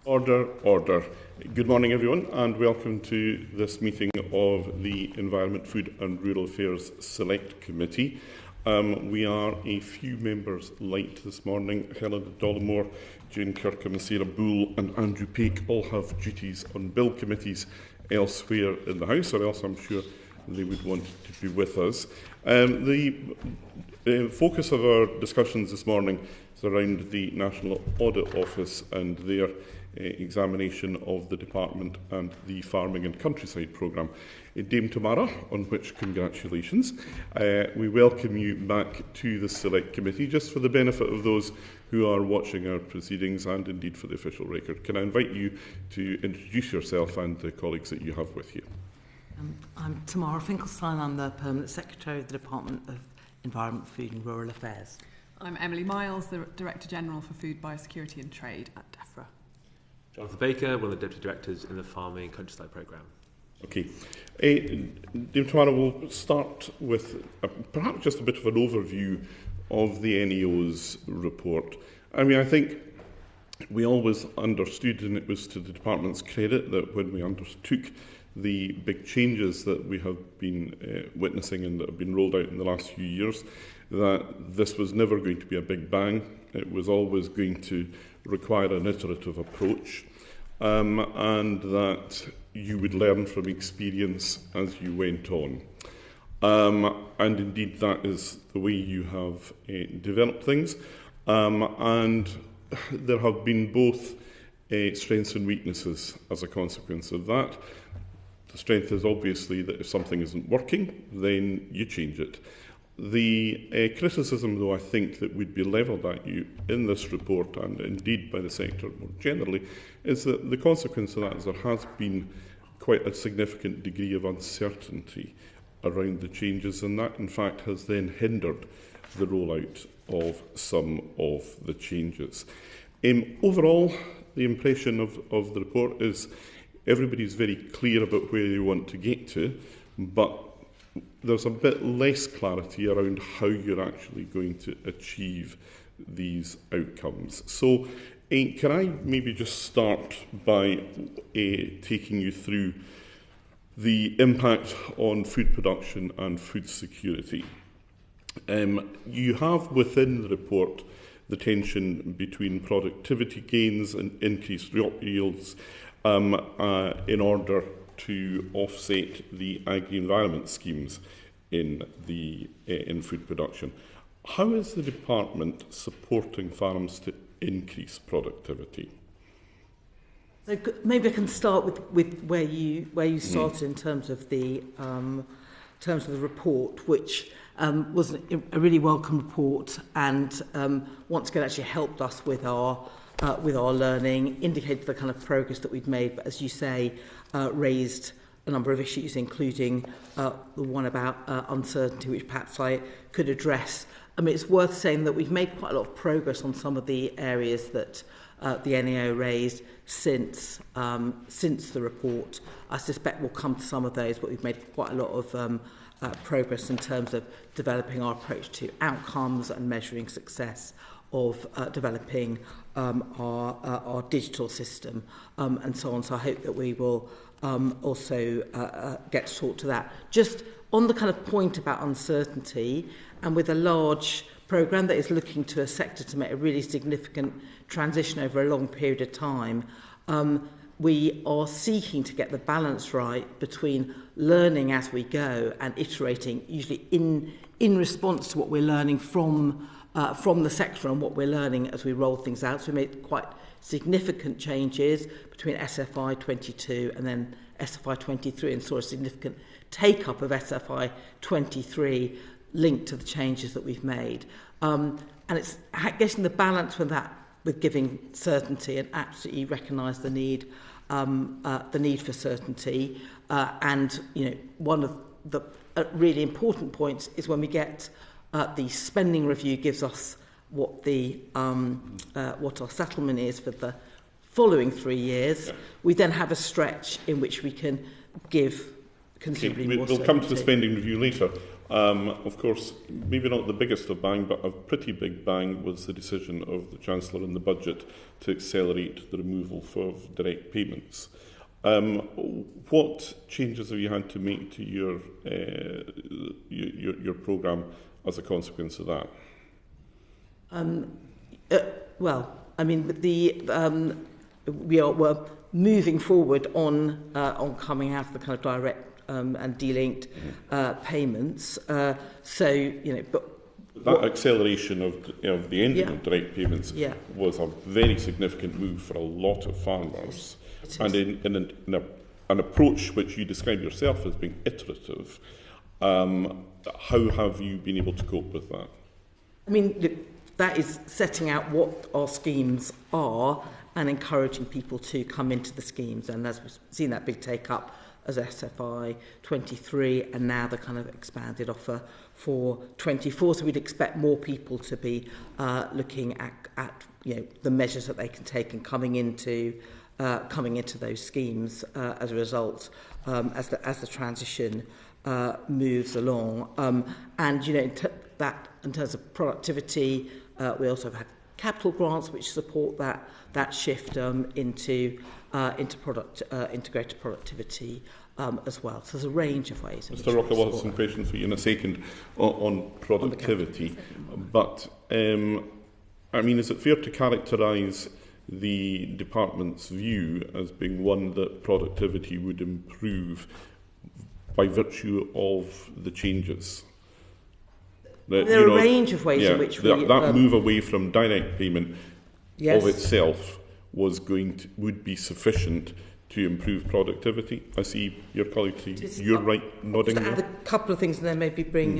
Order, order. Good morning, everyone, and welcome to this meeting of the Environment, Food and Rural Affairs Select Committee. We are a few members light this morning. Helen Dollimore, Jane Kirkham, Sarah Bull and Andrew Paik all have duties on bill committees elsewhere in the House, or else I'm sure they would want to be with us. The focus of our discussions this morning is around the National Audit Office and their examination of the Department and the Farming and Countryside Programme. Dame Tamara, on which congratulations. We welcome you back to the Select Committee, just for the benefit of those who are watching our proceedings and indeed for the official record. Can I invite you to introduce yourself and the colleagues that you have with you? I'm Tamara Finkelstein. I'm the Permanent Secretary of the Department of Environment, Food and Rural Affairs. I'm Emily Miles, the Director General for Food, Biosecurity and Trade at DEFRA. Jonathan Baker, one of the Deputy Directors in the Farming and Countryside Programme. Okay. Dame Tamara, we'll start with perhaps just a bit of an overview of the NEO's report. I mean, I think we always understood, and it was to the Department's credit, that when we undertook the big changes that we have been witnessing and that have been rolled out in the last few years, that this was never going to be a big bang. It was always going to require an iterative approach, and that you would learn from experience as you went on. And indeed, that is the way you have developed things. And there have been both strengths and weaknesses as a consequence of that. The strength is obviously that if something isn't working, then you change it. The criticism, though, I think that would be levelled at you in this report, and indeed by the sector more generally, is that the consequence of that is there has been quite a significant degree of uncertainty around the changes, and that, in fact, has then hindered the rollout of some of the changes. Overall, the impression of the report is everybody's very clear about where they want to get to, but there's a bit less clarity around how you're actually going to achieve these outcomes. So can I maybe just start by taking you through the impact on food production and food security? You have within the report the tension between productivity gains and increased crop yields in order to offset the agri-environment schemes in food production. How is the department supporting farms to increase productivity? So maybe I can start with where you started in terms of the report, which was a really welcome report, and once again actually helped us with our learning, indicated the kind of progress that we've made, but as you say, raised a number of issues, including the one about uncertainty, which perhaps I could address. I mean, it's worth saying that we've made quite a lot of progress on some of the areas that the NEO raised since the report. I suspect we'll come to some of those, but we've made quite a lot of progress in terms of developing our approach to outcomes and measuring success of developing our digital system and so on. So I hope that we will also get to talk to that. Just on the kind of point about uncertainty, and with a large programme that is looking to a sector to make a really significant transition over a long period of time, we are seeking to get the balance right between learning as we go and iterating, usually in response to what we're learning from the sector and what we're learning as we roll things out. So we made quite significant changes between SFI 22 and then SFI 23, and saw a significant take-up of SFI 23 linked to the changes that we've made. And it's getting the balance with that, with giving certainty, and absolutely recognise the need for certainty. And one of the really important points is when we get the spending review gives us what our settlement is for the following 3 years. Yeah. We then have a stretch in which we can give considerably more certainty. We'll come to the spending review later. Of course, maybe not the biggest of bang, but a pretty big bang was the decision of the Chancellor in the budget to accelerate the removal of direct payments. What changes have you had to make to your programme as a consequence of that? Well, I mean, we're moving forward on coming out of the kind of direct and delinked payments. But that acceleration of the ending of direct payments was a very significant move for a lot of farmers, and in an approach which you describe yourself as being iterative. How have you been able to cope with that? I mean, that is setting out what our schemes are and encouraging people to come into the schemes. And as we've seen that big take-up as SFI 23 and now the kind of expanded offer for 24. So we'd expect more people to be looking at the measures that they can take and coming into those schemes as a result as the transition moves along. And in terms of productivity, we also have had capital grants which support that shift into integrated productivity as well. So there's a range of ways. Mr. Rocker will have some questions for you in a second on productivity. But I mean, is it fair to characterise the department's view as being one that productivity would improve by virtue of the changes? There are a range of ways in which that move away from direct payment of itself would be sufficient to improve productivity. I see your colleague you're right nodding. Just add a couple of things and then maybe bring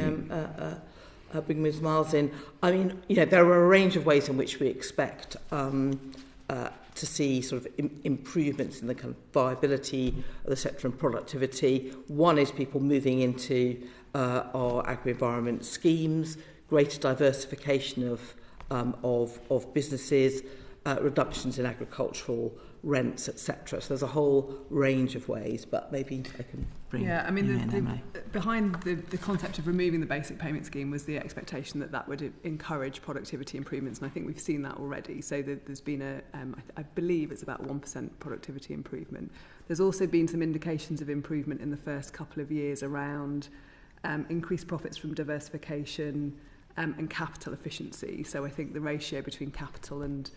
Ms. Miles in. I mean, there are a range of ways in which we expect to see sort of improvements in the kind of viability of the sector and productivity. One is people moving into our agri-environment schemes, greater diversification of businesses, reductions in agricultural rents, etc. So there's a whole range of ways, but maybe I can bring behind the concept of removing the basic payment scheme was the expectation that would encourage productivity improvements, and I think we've seen that already. So there's been I believe it's about 1% productivity improvement. There's also been some indications of improvement in the first couple of years around increased profits from diversification and capital efficiency. So I think the ratio between capital and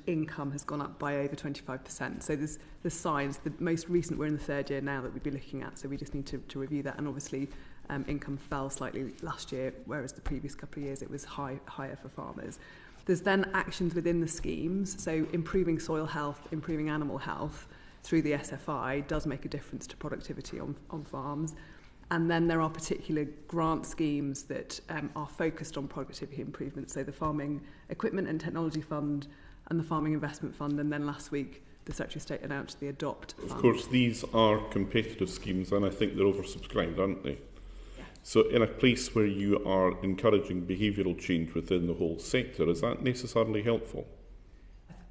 income has gone up by over 25%. So there's signs. The most recent, we're in the third year now that we'd be looking at, so we just need to review that. And obviously income fell slightly last year, whereas the previous couple of years it was higher for farmers. There's then actions within the schemes, so improving soil health, improving animal health through the SFI does make a difference to productivity on farms. And then there are particular grant schemes that are focused on productivity improvement. So the Farming Equipment and Technology Fund and the Farming Investment Fund. And then last week, the Secretary of State announced the Adopt Fund. Of course, these are competitive schemes, and I think they're oversubscribed, aren't they? Yeah. So in a place where you are encouraging behavioural change within the whole sector, is that necessarily helpful?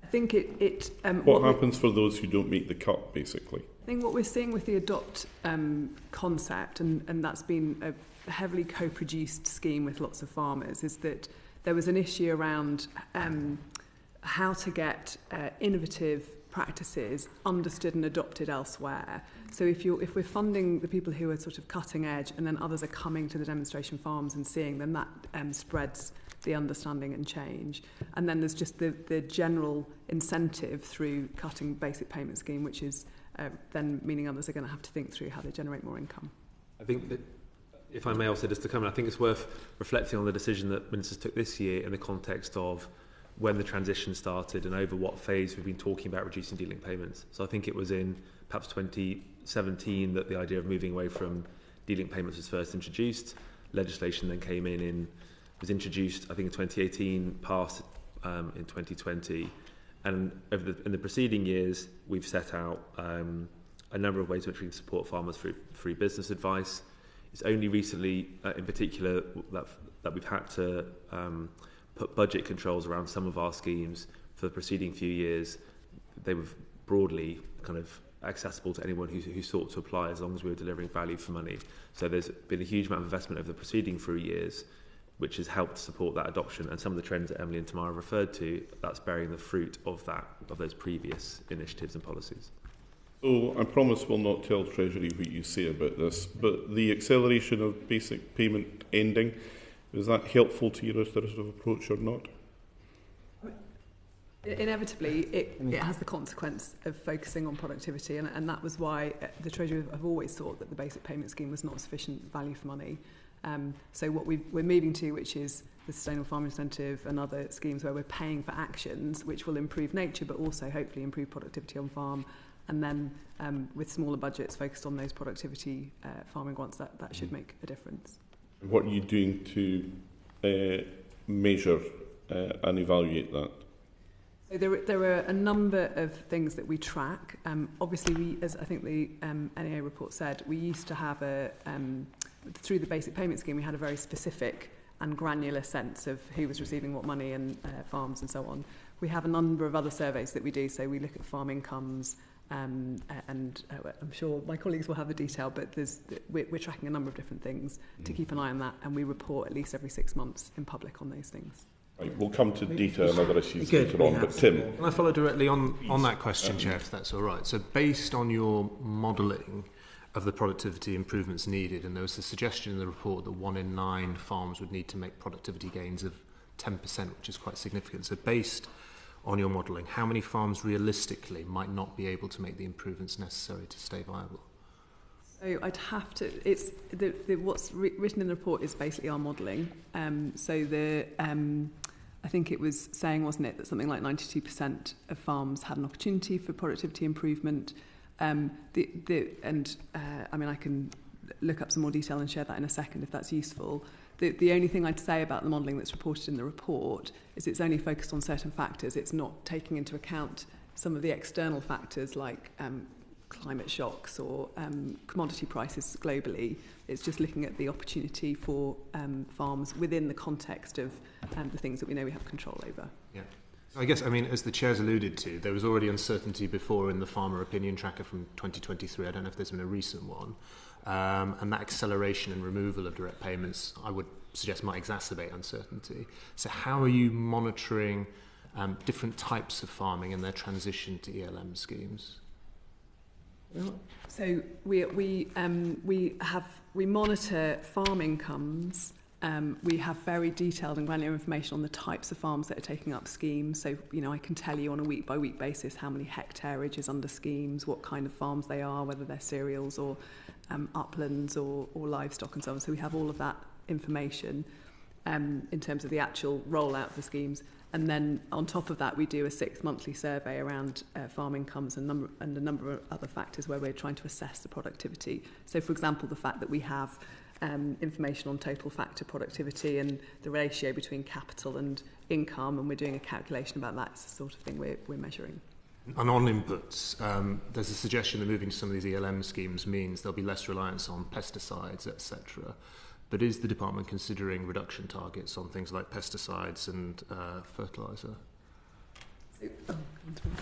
I think it what happens for those who don't make the cut, basically? I think what we're seeing with the Adopt concept, and that's been a heavily co-produced scheme with lots of farmers, is that there was an issue around how to get innovative practices understood and adopted elsewhere. So if we're funding the people who are sort of cutting edge and then others are coming to the demonstration farms and seeing, then that spreads the understanding and change. And then there's just the general incentive through cutting basic payment scheme, which is then meaning others are going to have to think through how they generate more income. I think that, if I may also just to come in, I think it's worth reflecting on the decision that ministers took this year in the context of when the transition started and over what phase we've been talking about reducing de-linked payments. So I think it was in perhaps 2017 that the idea of moving away from de-linked payments was first introduced. Legislation then came was introduced, I think, in 2018, passed in 2020. And in the preceding years, we've set out a number of ways in which we can support farmers through free business advice. It's only recently, in particular, that we've had to put budget controls around some of our schemes for the preceding few years. They were broadly kind of accessible to anyone who sought to apply, as long as we were delivering value for money. So there's been a huge amount of investment over the preceding 3 years, which has helped support that adoption. And some of the trends that Emily and Tamara referred to, that's bearing the fruit of those previous initiatives and policies. So I promise we'll not tell Treasury what you say about this, but the acceleration of basic payment ending, is that helpful to your iterative approach or not? Inevitably, it has the consequence of focusing on productivity, and that was why the Treasury have always thought that the basic payment scheme was not sufficient value for money. So what we're moving to, which is the Sustainable Farm Incentive and other schemes where we're paying for actions which will improve nature but also hopefully improve productivity on farm, and then with smaller budgets focused on those productivity farming grants, that should make a difference. What are you doing to measure and evaluate that? So there are a number of things that we track. Obviously, as I think the NEA report said, we used to have through the basic payment scheme, we had a very specific and granular sense of who was receiving what money and farms and so on. We have a number of other surveys that we do, so we look at farm incomes, and I'm sure my colleagues will have the detail, but we're tracking a number of different things to keep an eye on that, and we report at least every 6 months in public on those things. Right, we'll come to data and other issues later on, but Tim. Can I follow directly on that question, Chair, if that's all right? So based on your modelling of the productivity improvements needed, and there was a suggestion in the report that 1 in 9 farms would need to make productivity gains of 10%, which is quite significant. So based on your modelling, how many farms realistically might not be able to make the improvements necessary to stay viable? So I'd have to. It's what's written in the report is basically our modelling. I think it was saying, wasn't it, that something like 92% of farms had an opportunity for productivity improvement. I mean, I can look up some more detail and share that in a second if that's useful. The only thing I'd say about the modelling that's reported in the report is it's only focused on certain factors. It's not taking into account some of the external factors like climate shocks or commodity prices globally. It's just looking at the opportunity for farms within the context of the things that we know we have control over. Yeah. I guess, as the Chair's alluded to, there was already uncertainty before in the Farmer Opinion Tracker from 2023. I don't know if there's been a recent one. And that acceleration and removal of direct payments, I would suggest, might exacerbate uncertainty. So how are you monitoring different types of farming and their transition to ELM schemes? So we monitor farm incomes. We have very detailed and granular information on the types of farms that are taking up schemes. So, I can tell you on a week-by-week basis how many hectareage is under schemes, what kind of farms they are, whether they're cereals or uplands or livestock and so on. So we have all of that information in terms of the actual rollout of the schemes. And then on top of that, we do a 6 monthly survey around farm incomes and a number of other factors where we're trying to assess the productivity. So, for example, the fact that we have information on total factor productivity and the ratio between capital and income, and we're doing a calculation about that. It's the sort of thing we're measuring. And on inputs, there's a suggestion that moving to some of these ELM schemes means there'll be less reliance on pesticides, etc. But is the department considering reduction targets on things like pesticides and fertiliser?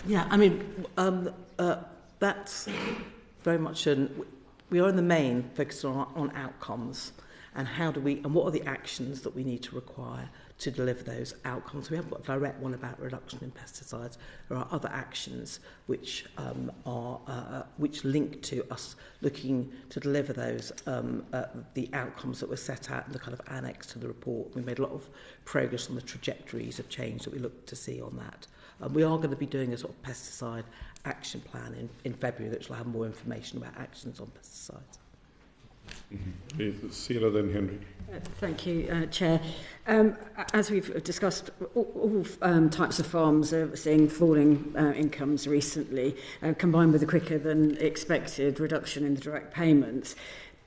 Yeah, that's very much we are in the main focused on outcomes and what are the actions that we need to require to deliver those outcomes. We haven't got a direct one about reduction in pesticides. There are other actions which link to us looking to deliver those the outcomes that were set out in the kind of annex to the report. We made a lot of progress on the trajectories of change that we look to see on that. We are going to be doing a sort of pesticide action plan in February, which will have more information about actions on pesticides. Mm-hmm. Sarah, then Henry. Thank you, Chair. As we've discussed, all types of farms are seeing falling incomes recently, combined with a quicker than expected reduction in the direct payments.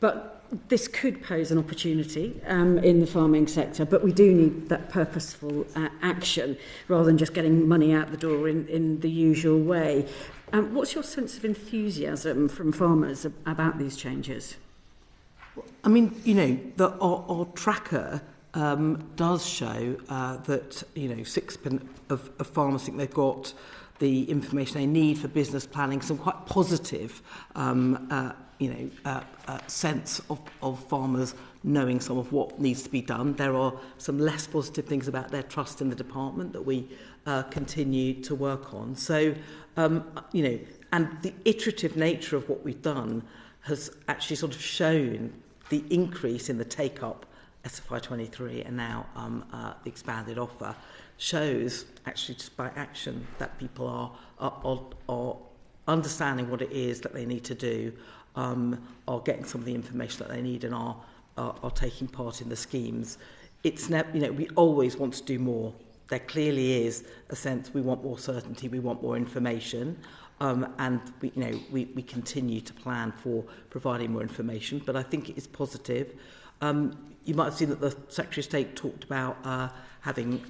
But this could pose an opportunity in the farming sector, but we do need that purposeful action rather than just getting money out the door in the usual way. What's your sense of enthusiasm from farmers about these changes? I mean, our tracker does show that 6% of farmers think they've got the information they need for business planning, some quite positive sense of farmers knowing some of what needs to be done. There are some less positive things about their trust in the department that we continue to work on. So, and the iterative nature of what we've done has actually sort of shown the increase in the take-up SFI23 and now the expanded offer shows actually just by action that people are understanding what it is that they need to do, are getting some of the information that they need and are taking part in the schemes. It's we always want to do more. There clearly is a sense we want more certainty, we want more information, and we continue to plan for providing more information. But I think it is positive. You might have seen that the Secretary of State talked about having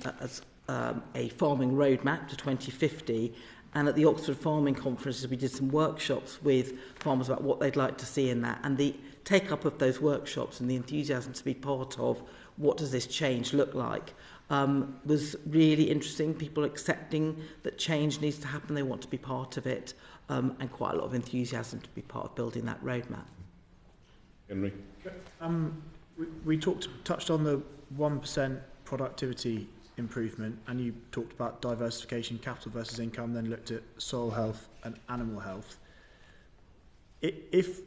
a farming roadmap to 2050. And at the Oxford Farming Conferences, we did some workshops with farmers about what they'd like to see in that. And the take-up of those workshops and the enthusiasm to be part of what does this change look like was really interesting. People accepting that change needs to happen, they want to be part of it, and quite a lot of enthusiasm to be part of building that roadmap. Henry? We touched on the 1% productivity improvement, and you talked about diversification, capital versus income, then looked at soil health and animal health. If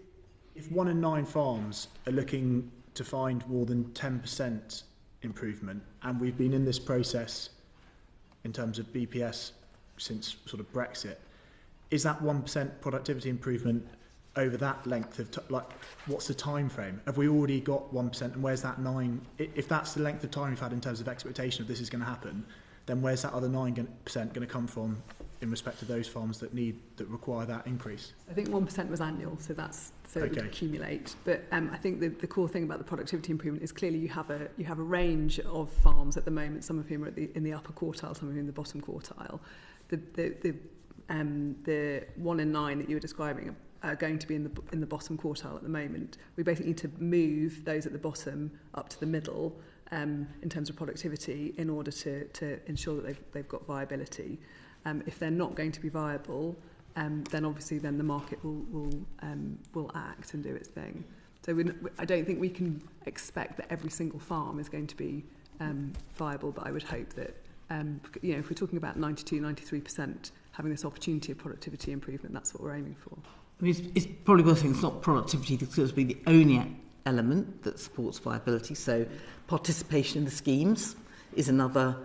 1 in 9 farms are looking to find more than 10% improvement, and we've been in this process in terms of BPS since sort of Brexit, is that 1% productivity improvement over that length of what's the time frame? Have we already got 1%, and where's that 9? If that's the length of time we've had in terms of expectation of this is going to happen, then where's that other 9% going to come from in respect to those farms that require that increase? I think 1% was annual, so it would accumulate. But I think the core thing about the productivity improvement is clearly you have a range of farms at the moment. Some of whom are in the upper quartile, some of whom in the bottom quartile. The 1 in 9 that you were describing are going to be in the bottom quartile at the moment. We basically need to move those at the bottom up to the middle in terms of productivity in order to ensure that they've got viability. If they're not going to be viable, then obviously the market will act and do its thing. So I don't think we can expect that every single farm is going to be viable, but I would hope that if we're talking about 92, 93% having this opportunity of productivity improvement, that's what we're aiming for. I mean, it's probably worth saying it's not productivity that's going to be the only element that supports viability. So participation in the schemes is another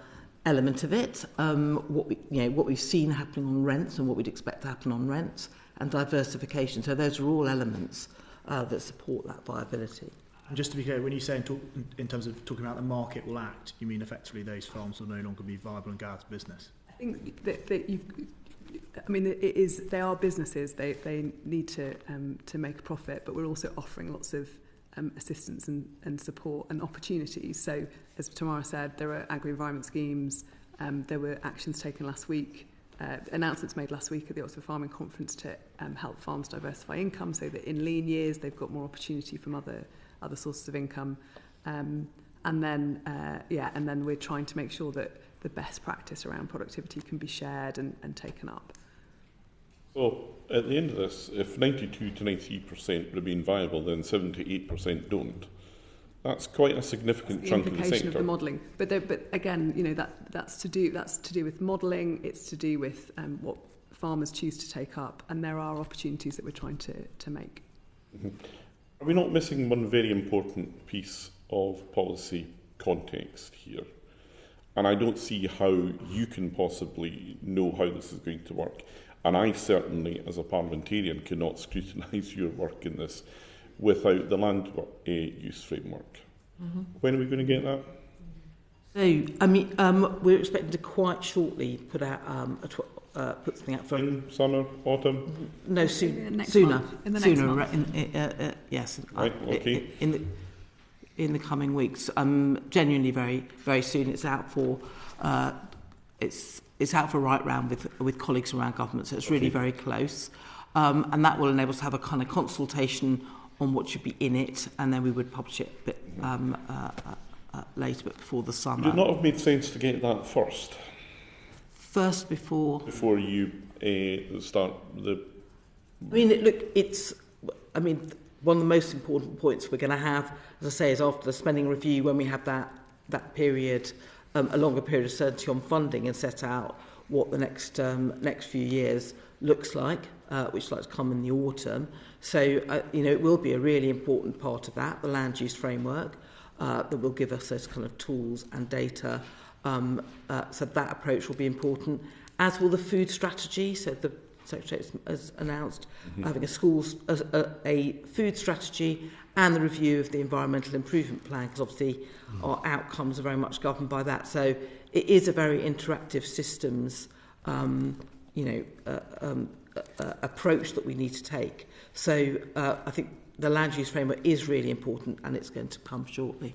element of it. What we've seen happening on rents and what we'd expect to happen on rents, and diversification. So those are all elements that support that viability. And just to be clear, when you say in terms of talking about the market will act, you mean effectively those farms will no longer be viable and go out of business? I think that they are businesses. They need to make a profit, but we're also offering lots of assistance and support and opportunities. So, as Tamara said, there are agri-environment schemes. There were actions taken last week, announcements made last week at the Oxford Farming Conference to help farms diversify income, so that in lean years they've got more opportunity from other sources of income. And then we're trying to make sure that the best practice around productivity can be shared and taken up. So, at the end of this, if 92 to 93% remain viable, then 7 to 8% don't. That's quite a significant chunk of the sector. The implication of the modelling, but again, that's to do with modelling. It's to do with what farmers choose to take up, and there are opportunities that we're trying to make. Mm-hmm. Are we not missing one very important piece of policy context here? And I don't see how you can possibly know how this is going to work. And I certainly, as a parliamentarian, cannot scrutinise your work in this without the land use framework. Mm-hmm. When are we going to get that? So, we're expecting to quite shortly put out put something out for summer, autumn. No, sooner. In the next month. Yes. Right. Okay. In the coming weeks. Genuinely very, very soon. It's out for it's out for right round with colleagues around government. So it's really very close, and that will enable us to have a kind of consultation on what should be in it, and then we would publish it a bit later, but before the summer. Would it not have made sense to get that first? first before you start the... I mean, one of the most important points we're going to have, as I say, is after the spending review, when we have that period, a longer period of certainty on funding and set out what the next few years looks like, which is likely to come in the autumn. So, it will be a really important part of that, the land use framework, that will give us those kind of tools and data. So that approach will be important, as will the food strategy. So the Secretary has announced having a food strategy and the review of the environmental improvement plan, because obviously our outcomes are very much governed by that. So it is a very interactive systems, approach that we need to take. So I think the land use framework is really important, and it's going to come shortly.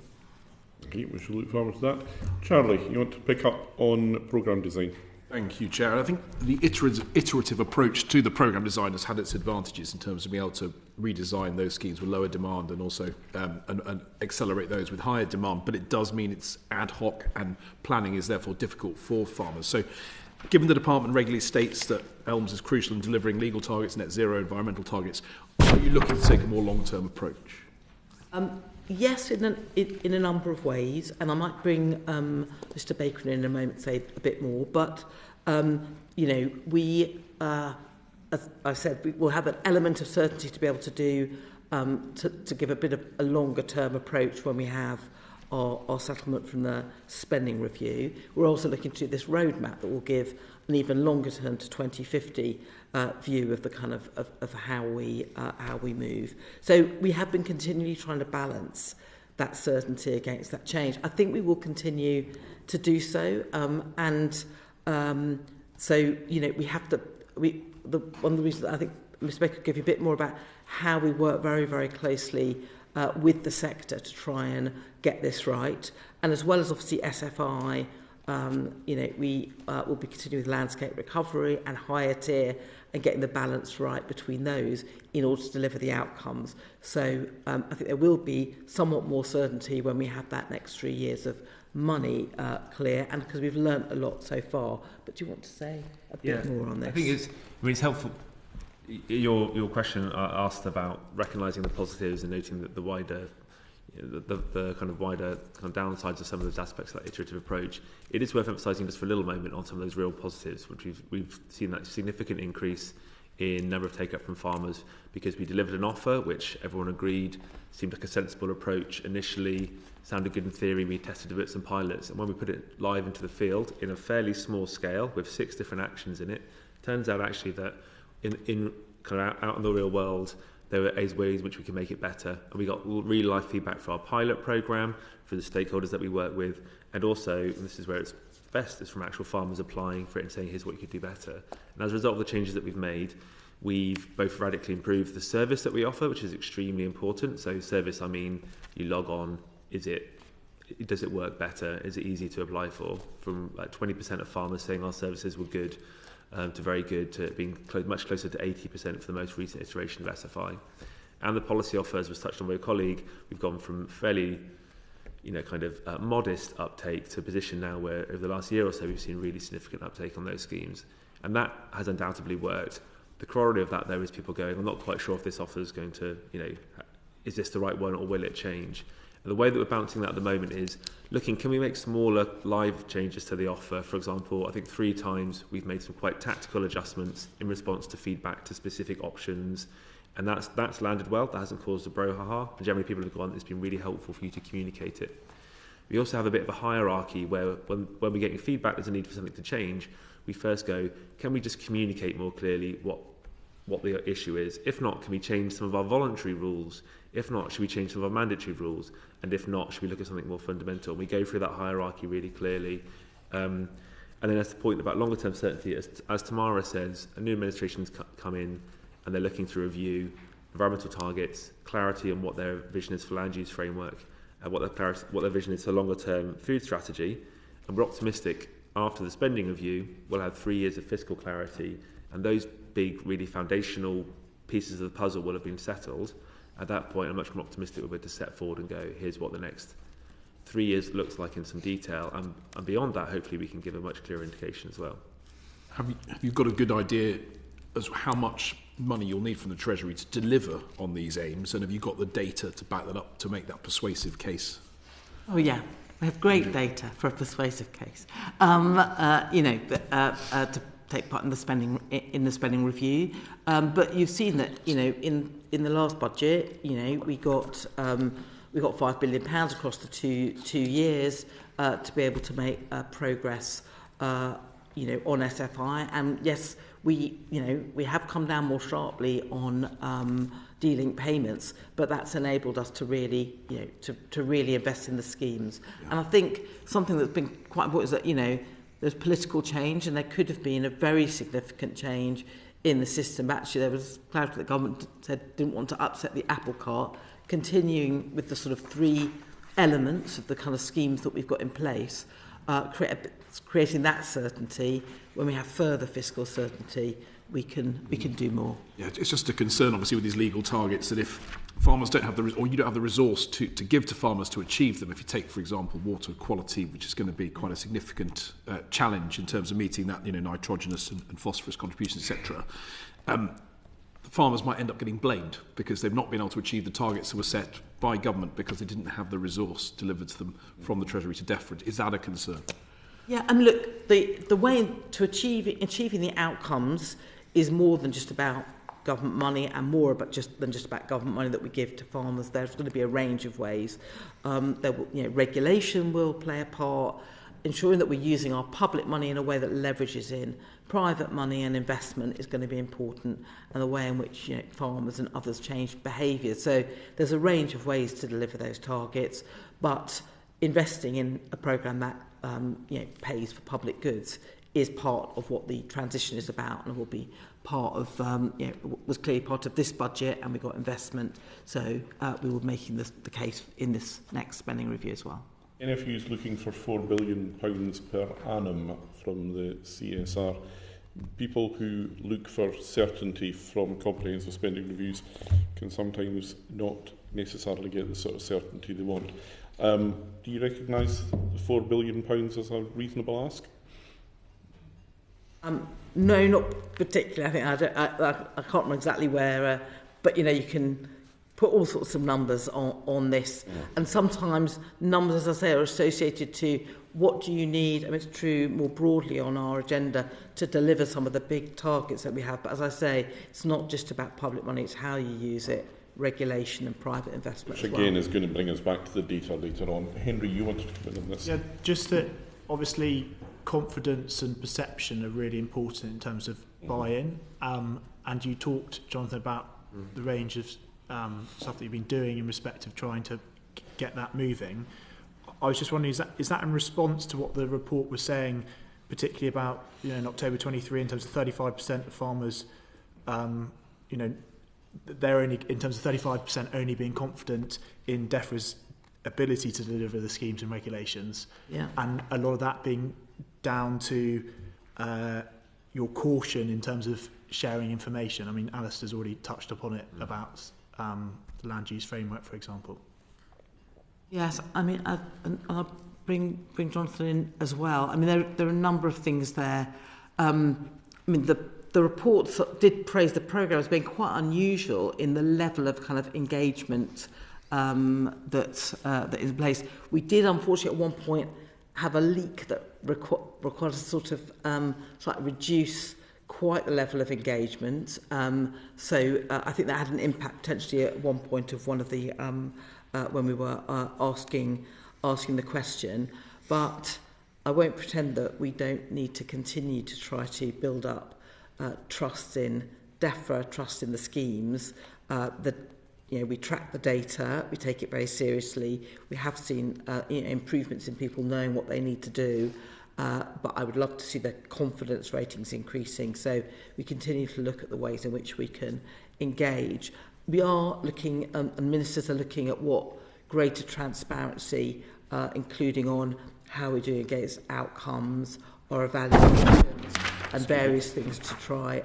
Okay, we shall look forward to that. Charlie, you want to pick up on programme design? Thank you, Chair. I think the iterative approach to the programme design has had its advantages in terms of being able to redesign those schemes with lower demand and also and accelerate those with higher demand. But it does mean it's ad hoc, and planning is therefore difficult for farmers. So given the Department regularly states that ELMS is crucial in delivering legal targets, net zero environmental targets, are you looking to take a more long-term approach? Yes, in a number of ways, and I might bring Mr. Baker in a moment to say a bit more. But we, as I said, we will have an element of certainty to be able to do to give a bit of a longer term approach when we have our settlement from the spending review. We're also looking to this roadmap that will give an even longer term to 2050 view of the kind of how we move. So we have been continually trying to balance that certainty against that change. I think we will continue to do so, so we have to. One of the reasons that I think Mr. Baker could give you a bit more about how we work very, very closely with the sector to try and get this right, and as well as obviously SFI. We will be continuing with landscape recovery and higher tier and getting the balance right between those in order to deliver the outcomes. So I think there will be somewhat more certainty when we have that next 3 years of money clear, and because we've learnt a lot so far. But do you want to say a bit more on this? I think it's helpful. Your question asked about recognising the positives and noting that the wider the kind of wider kind of downsides of some of those aspects of that iterative approach. It is worth emphasising just for a little moment on some of those real positives, which we've seen that significant increase in number of take-up from farmers, because we delivered an offer which everyone agreed seemed like a sensible approach initially, sounded good in theory. We tested a bit some pilots, and when we put it live into the field in a fairly small scale with 6 different actions in it, turns out actually that in kind of out in the real world, there were ways in which we can make it better. And we got really live feedback for our pilot programme, for the stakeholders that we work with, and also, and this is where it's best, is from actual farmers applying for it and saying, here's what you could do better. And as a result of the changes that we've made, we've both radically improved the service that we offer, which is extremely important. So service, I mean, you log on, does it work better? Is it easy to apply for? From like 20% of farmers saying our services were good, to very good, to being much closer to 80% for the most recent iteration of SFI. And the policy offers was touched on by a colleague. We've gone from fairly, modest uptake to a position now where over the last year or so we've seen really significant uptake on those schemes. And that has undoubtedly worked. The corollary of that, though, is people going, I'm not quite sure if this offer is going to, is this the right one or will it change? And the way that we're balancing that at the moment is looking, can we make smaller live changes to the offer? For example, I think 3 times we've made some quite tactical adjustments in response to feedback to specific options. And that's landed well. That hasn't caused a brouhaha. And generally people have gone, it's been really helpful for you to communicate it. We also have a bit of a hierarchy where when we're getting feedback there's a need for something to change, we first go, can we just communicate more clearly what the issue is? If not, can we change some of our voluntary rules? If not, should we change some of our mandatory rules? And if not, should we look at something more fundamental? We go through that hierarchy really clearly. And then as the point about longer term certainty, as Tamara says, a new administration's come in and they're looking to review environmental targets, clarity on what their vision is for land use framework, and what their vision is for longer term food strategy. And we're optimistic after the spending review, we'll have 3 years of fiscal clarity, and those big, really foundational pieces of the puzzle will have been settled. At that point, I'm much more optimistic we'll be able to step forward and go, here's what the next 3 years looks like in some detail. And beyond that, hopefully we can give a much clearer indication as well. Have you got a good idea as to how much money you'll need from the Treasury to deliver on these aims, and have you got the data to back that up to make that persuasive case? Oh yeah, we have great data for a persuasive case. To take part in the spending review, but you've seen that in the last budget, we got £5 billion across the two years to be able to make progress on SFI, and yes, we have come down more sharply on D-link payments, but that's enabled us to really to really invest in the schemes. Yeah. And I think something that's been quite important is that there's political change, and there could have been a very significant change in the system. Actually, there was cloud that the government said didn't want to upset the apple cart, continuing with the sort of three elements of the kind of schemes that we've got in place, creating that certainty. When we have further fiscal certainty, we can do more. Yeah, it's just a concern, obviously, with these legal targets that if farmers don't have or you don't have the resource to give to farmers to achieve them, if you take, for example, water quality, which is going to be quite a significant challenge in terms of meeting that, nitrogenous and phosphorus contributions, etc., the farmers might end up getting blamed because they've not been able to achieve the targets that were set by government because they didn't have the resource delivered to them from the Treasury to DEFRA. Is that a concern? Yeah, and look, the way to achieving the outcomes is more than just about government money, and more about than just about government money that we give to farmers. There's going to be a range of ways. Regulation will play a part, ensuring that we're using our public money in a way that leverages in private money, and investment is going to be important, and the way in which farmers and others change behaviour. So there's a range of ways to deliver those targets, but investing in a programme that pays for public goods is part of what the transition is about, and will be part of was clearly part of this budget, and we got investment, so we were making the case in this next spending review as well. NFU is looking for £4 billion per annum from the CSR. People who look for certainty from comprehensive spending reviews can sometimes not necessarily get the sort of certainty they want. Do you recognise the £4 billion as a reasonable ask? No, not particularly. I can't remember exactly where, but you can put all sorts of numbers on this, and sometimes numbers, as I say, are associated to what do you need. I mean, it's true more broadly on our agenda to deliver some of the big targets that we have. But as I say, it's not just about public money; it's how you use it, regulation and private investment. Which again is going to bring us back to the data later on. Henry, you wanted to come in on this? Yeah, just that obviously confidence and perception are really important in terms of buy-in. And you talked, Jonathan, about the range of stuff that you've been doing in respect of trying to get that moving. I was just wondering, is that in response to what the report was saying, particularly about in October 23, in terms of 35% of farmers, they're only in terms of 35% only being confident in DEFRA's ability to deliver the schemes and regulations, and a lot of that being down to your caution in terms of sharing information. I mean, Alistair's already touched upon it about the land use framework, for example. Yes, I mean, I'll bring Jonathan in as well. I mean, there are a number of things there. I mean, the report did praise the programme as being quite unusual in the level of kind of engagement that is in place. We did, unfortunately, at one point have a leak that required us to sort of slightly reduce quite the level of engagement. So I think that had an impact potentially at one point of one of the when we were asking the question. But I won't pretend that we don't need to continue to try to build up trust in DEFRA, trust in the schemes. We track the data, we take it very seriously. We have seen improvements in people knowing what they need to do, but I would love to see their confidence ratings increasing. So we continue to look at the ways in which we can engage. We are looking, and ministers are looking at what greater transparency, including on how we're doing against outcomes or evaluations and various things to try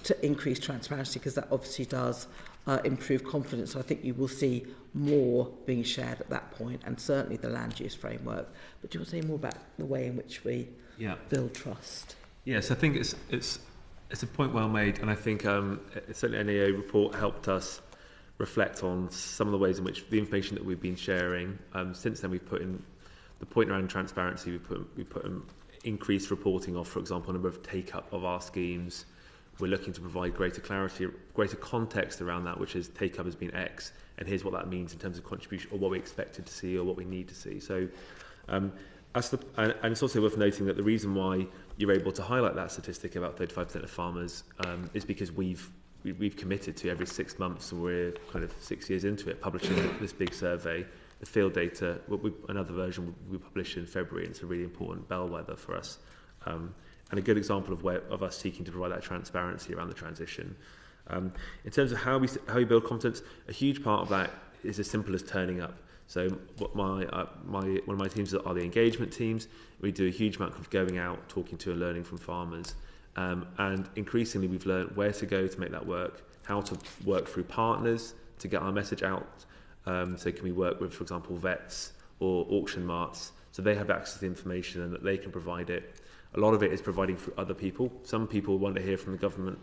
to increase transparency, because that obviously does improve confidence. So I think you will see more being shared at that point, and certainly the land use framework. But do you want to say more about the way in which we build trust? Yes, I think it's a point well made, and I think certainly NAO report helped us reflect on some of the ways in which the information that we've been sharing. Since then, we've put in the point around transparency. We put in increased reporting of, for example, a number of take-up of our schemes. We're looking to provide greater clarity, greater context around that, which is take-up has been X, and here's what that means in terms of contribution, or what we expected to see, or what we need to see. So, and it's also worth noting that the reason why you're able to highlight that statistic about 35% of farmers is because we've committed to every 6 months, and we're kind of 6 years into it, publishing this big survey. The field data, another version we published in February, and it's a really important bellwether for us. And a good example of us seeking to provide that transparency around the transition. In terms of how we build confidence, a huge part of that is as simple as turning up. So one of my teams are the engagement teams. We do a huge amount of going out, talking to and learning from farmers. And increasingly we've learned where to go to make that work, how to work through partners to get our message out. So can we work with, for example, vets or auction marts, so they have access to the information and that they can provide it. A lot of it is providing for other people. Some people want to hear from the government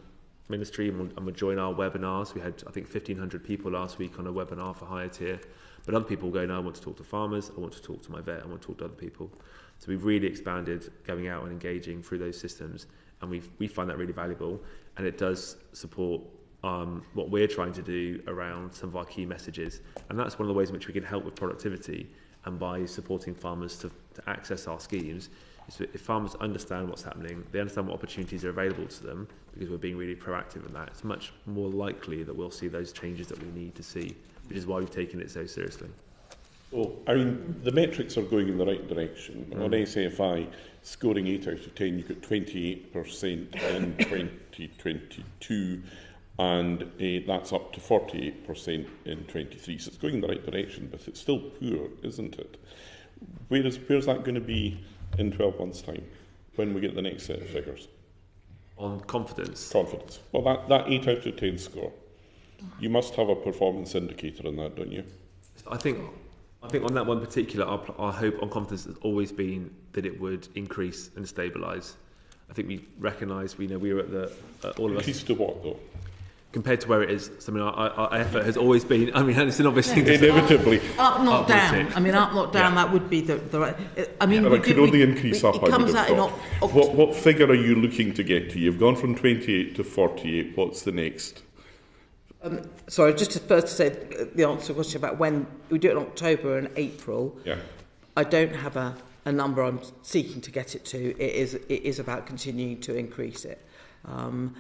ministry and will join our webinars. We had, I think, 1,500 people last week on a webinar for higher tier. But other people go, no, I want to talk to farmers, I want to talk to my vet, I want to talk to other people. So we've really expanded going out and engaging through those systems, and we find that really valuable, and it does support what we're trying to do around some of our key messages. And that's one of the ways in which we can help with productivity, and by supporting farmers to access our schemes. If farmers understand what's happening, they understand what opportunities are available to them, because we're being really proactive in that, it's much more likely that we'll see those changes that we need to see, which is why we've taken it so seriously. Well, I mean, the metrics are going in the right direction. On SFI, scoring 8 out of 10, you've got 28% in 2022, and that's up to 48% in 23. So it's going in the right direction, but it's still poor, isn't it? Where's that going to be in 12 months' time, when we get the next set of figures? On confidence? Confidence. Well, that 8 out of 10 score, you must have a performance indicator in that, don't you? I think on that one particular, our hope on confidence has always been that it would increase and stabilise. I think we recognise, we were at the all of us. Increase to what, though? Compared to where it is, so I mean, our effort has always been. I mean, it's an obvious thing to say. Inevitably. Up, not down. I mean, up, not down. Yeah. That would be the right. I mean, it could only increase up. It comes out in what figure are you looking to get to? You've gone from 28 to 48. What's the next? Sorry, just to first say the answer to the question about when we do it in October and April. Yeah. I don't have a number I'm seeking to get it to. It is about continuing to increase it, and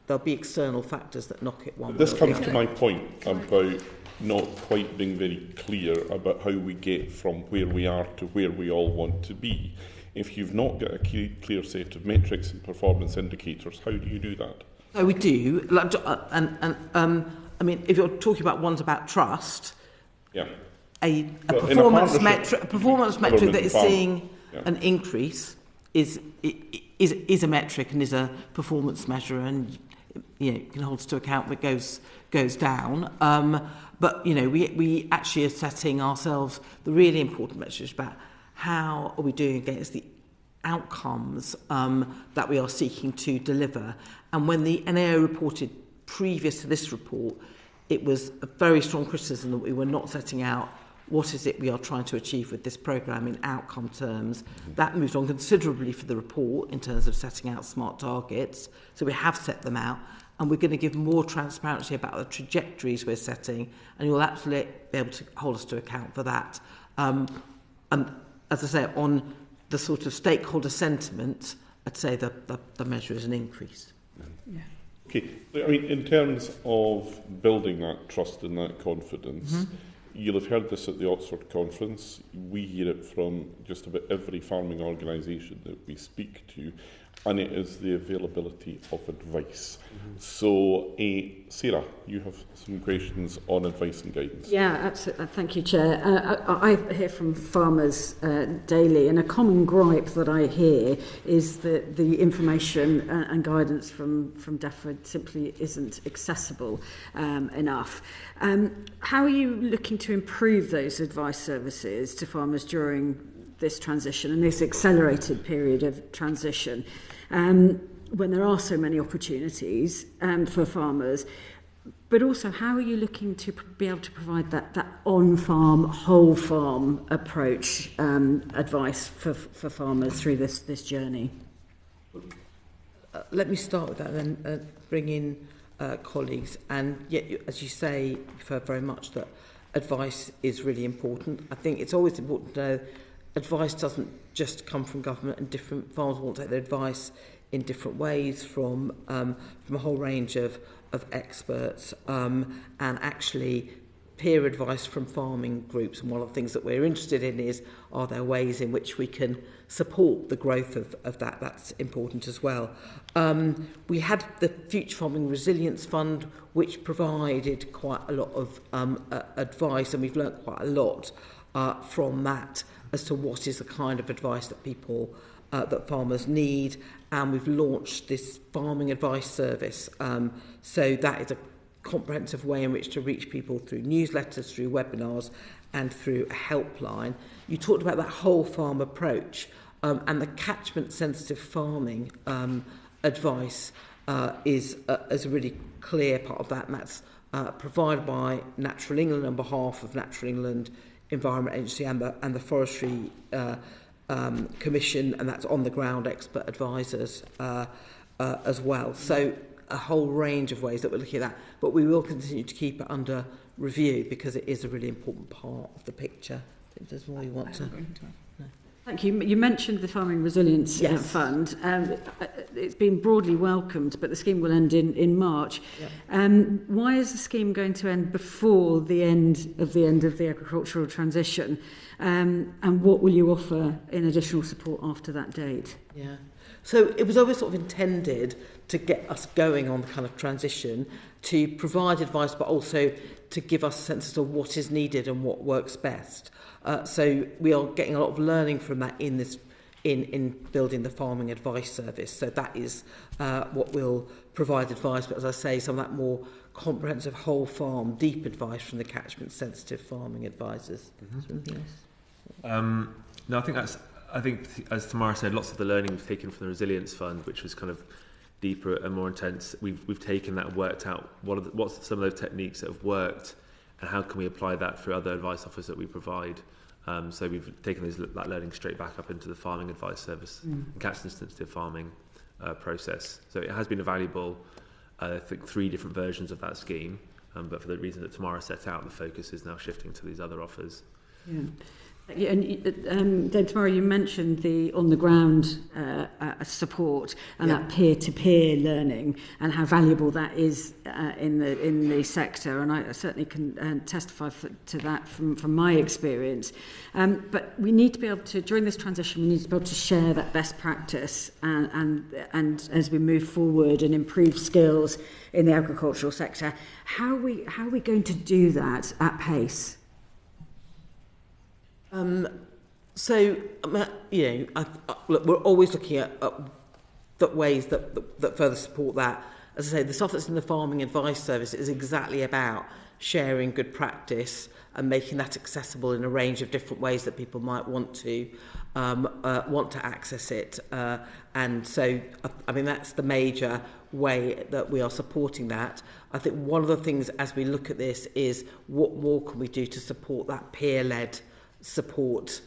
there'll be external factors that knock it one way. This comes to my point about not quite being very clear about how we get from where we are to where we all want to be. If you've not got a clear set of metrics and performance indicators, how do you do that? So we do, I mean, if you're talking about ones about trust, yeah, a performance metric that is seeing an increase is a metric and is a performance measure, and can hold us to account that goes down. But we actually are setting ourselves the really important measures about how are we doing against the outcomes that we are seeking to deliver. And when the NAO reported previous to this report, it was a very strong criticism that we were not setting out what is it we are trying to achieve with this programme in outcome terms. That moved on considerably for the report in terms of setting out smart targets. So we have set them out, and we're going to give more transparency about the trajectories we're setting, and you'll absolutely be able to hold us to account for that. And as I say, on the sort of stakeholder sentiment, I'd say the measure is an increase. Yeah. Okay, I mean, in terms of building that trust and that confidence, you'll have heard this at the Oxford conference. We hear it from just about every farming organisation that we speak to, and it is the availability of advice. So, Sarah, you have some questions on advice and guidance. Yeah, absolutely. Thank you, Chair. I hear from farmers daily, and a common gripe that I hear is that the information and guidance from DEFRA simply isn't accessible enough. How are you looking to improve those advice services to farmers during this transition and this accelerated period of transition, when there are so many opportunities for farmers, but also how are you looking to be able to provide that on-farm, whole-farm approach advice for farmers through this journey? Let me start with that and then bring in colleagues. And yet, as you say, we've heard very much that advice is really important. I think it's always important to know advice doesn't just come from government, and different farmers want to take their advice in different ways from a whole range of experts, and actually peer advice from farming groups. And one of the things that we're interested in is, are there ways in which we can support the growth of that? That's important as well. We had the Future Farming Resilience Fund, which provided quite a lot of advice, and we've learnt quite a lot from that as to what is the kind of advice that people that farmers need. And we've launched this farming advice service. So that is a comprehensive way in which to reach people through newsletters, through webinars, and through a helpline. You talked about that whole farm approach, and the catchment sensitive farming advice is a really clear part of that, and that's provided by Natural England on behalf of Natural England Environment Agency and the Forestry Commission, and that's on the ground expert advisors as well. So a whole range of ways that we're looking at that, but we will continue to keep it under review because it is a really important part of the picture. I think there's more you want to... No. Thank you. You mentioned the Farming Resilience Fund. It's been broadly welcomed, but the scheme will end in March. Yep. Why is the scheme going to end before the end of the agricultural transition? And what will you offer in additional support after that date? Yeah. So it was always sort of intended to get us going on the kind of transition, to provide advice, but also to give us a sense of what is needed and what works best. So we are getting a lot of learning from that in building the farming advice service. So that is what will provide advice. But as I say, some of that more comprehensive whole farm, deep advice from the catchment sensitive farming advisors. Mm-hmm. No, I think as Tamara said, lots of the learning we've taken from the Resilience Fund, which was kind of deeper and more intense. We've taken that and worked out what's some of those techniques that have worked, and how can we apply that through other advice offers that we provide. So we've taken that learning straight back up into the farming advice service and catchment sensitive farming process. So it has been a valuable, I think, 3 different versions of that scheme, but for the reason that Tamara set out, the focus is now shifting to these other offers. Yeah. Yeah, and then Tamara, you mentioned the on-the-ground support and that peer-to-peer learning and how valuable that is in the sector, and I certainly can testify to that from my experience. But we need to be able to, during this transition, we need to be able to share that best practice and as we move forward and improve skills in the agricultural sector. How are we going to do that at pace? So, look, we're always looking at ways that further support that. As I say, the stuff that's in the farming advice service is exactly about sharing good practice and making that accessible in a range of different ways that people might want to access it. And so, I mean, that's the major way that we are supporting that. I think one of the things as we look at this is what more can we do to support that peer-led support,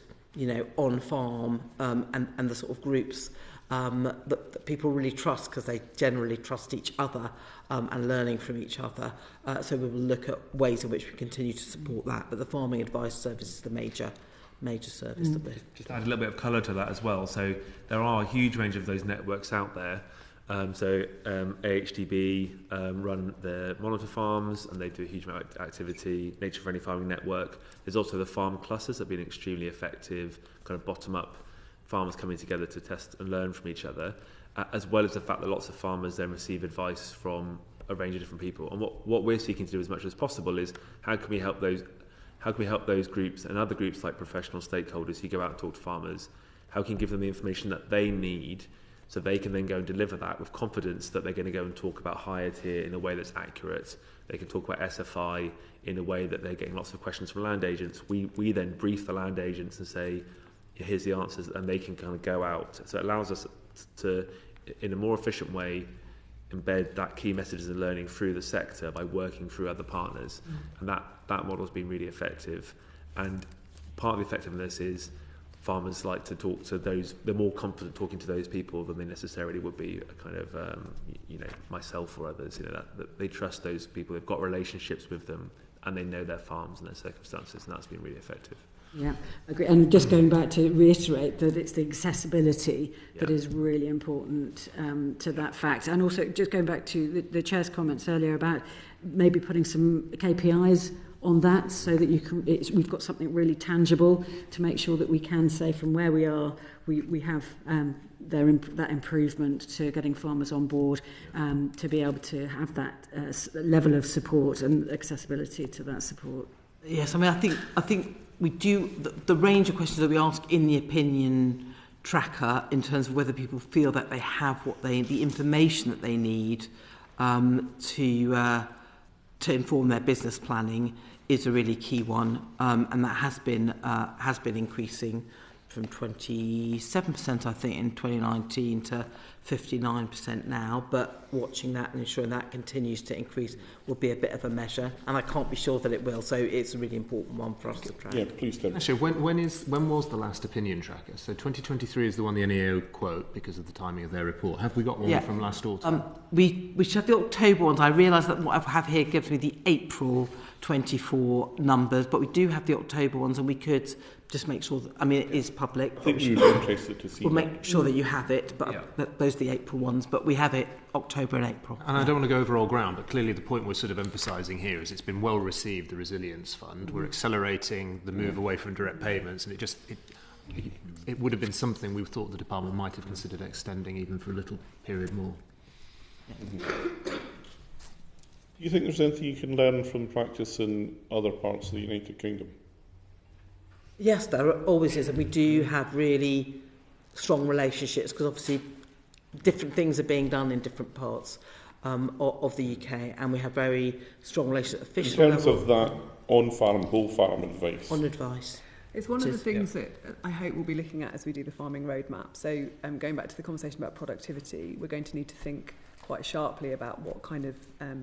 on farm, and the sort of groups that people really trust because they generally trust each other and learning from each other. So we will look at ways in which we continue to support that. But the farming advice service is the major service that we're... Just add a little bit of colour to that as well. So there are a huge range of those networks out there. AHDB run the monitor farms, and they do a huge amount of activity. Nature Friendly Farming Network. There's also the farm clusters that have been extremely effective, kind of bottom-up farmers coming together to test and learn from each other, as well as the fact that lots of farmers then receive advice from a range of different people. And what we're seeking to do as much as possible is how can we help those groups and other groups like professional stakeholders who go out and talk to farmers, how can we give them the information that they need so they can then go and deliver that with confidence that they're going to go and talk about higher tier in a way that's accurate. They can talk about SFI in a way that they're getting lots of questions from land agents. We then brief the land agents and say, here's the answers, and they can kind of go out. So it allows us to, in a more efficient way, embed that key messages and learning through the sector by working through other partners. And that model has been really effective. And part of the effectiveness is farmers like to talk to those, they're more confident talking to those people than they necessarily would be a kind of, myself or others, that they trust those people, they've got relationships with them, and they know their farms and their circumstances, and that's been really effective. Yeah, I agree. And just going back to reiterate that it's the accessibility that is really important to that fact. And also just going back to the Chair's comments earlier about maybe putting some KPIs on that so that we've got something really tangible to make sure that we can say from where we are, we have that improvement to getting farmers on board, to be able to have that level of support and accessibility to that support. Yes, I mean, I think we do, the range of questions that we ask in the opinion tracker in terms of whether people feel that they have the information that they need to inform their business planning is a really key one, and that has been increasing from 27%, I think, in 2019 to 59% now. But watching that and ensuring that continues to increase will be a bit of a measure, and I can't be sure that it will. So it's a really important one for us to track. Yeah, please tell me. Actually, when was the last opinion tracker? So 2023 is the one the NEO quote because of the timing of their report. Have we got one from last autumn? We should have the October ones. I realise that what I have here gives me the April 24 numbers, but we do have the October ones, and we could just make sure that, I mean, it is public. I think we would be interested to see. We'll make sure that you have it, but those are the April ones, but we have it October and April. And I don't want to go over all ground, but clearly the point we're sort of emphasising here is it's been well received, the Resilience Fund. We're accelerating the move away from direct payments, and it would have been something we thought the department might have considered extending even for a little period more. Do you think there's anything you can learn from practice in other parts of the United Kingdom? Yes, there always is, and we do have really strong relationships because obviously different things are being done in different parts of the UK, and we have very strong relationships. In terms of that on-farm, whole-farm advice? On advice. It's one of the things that I hope we'll be looking at as we do the farming roadmap. So going back to the conversation about productivity, we're going to need to think quite sharply about what kind of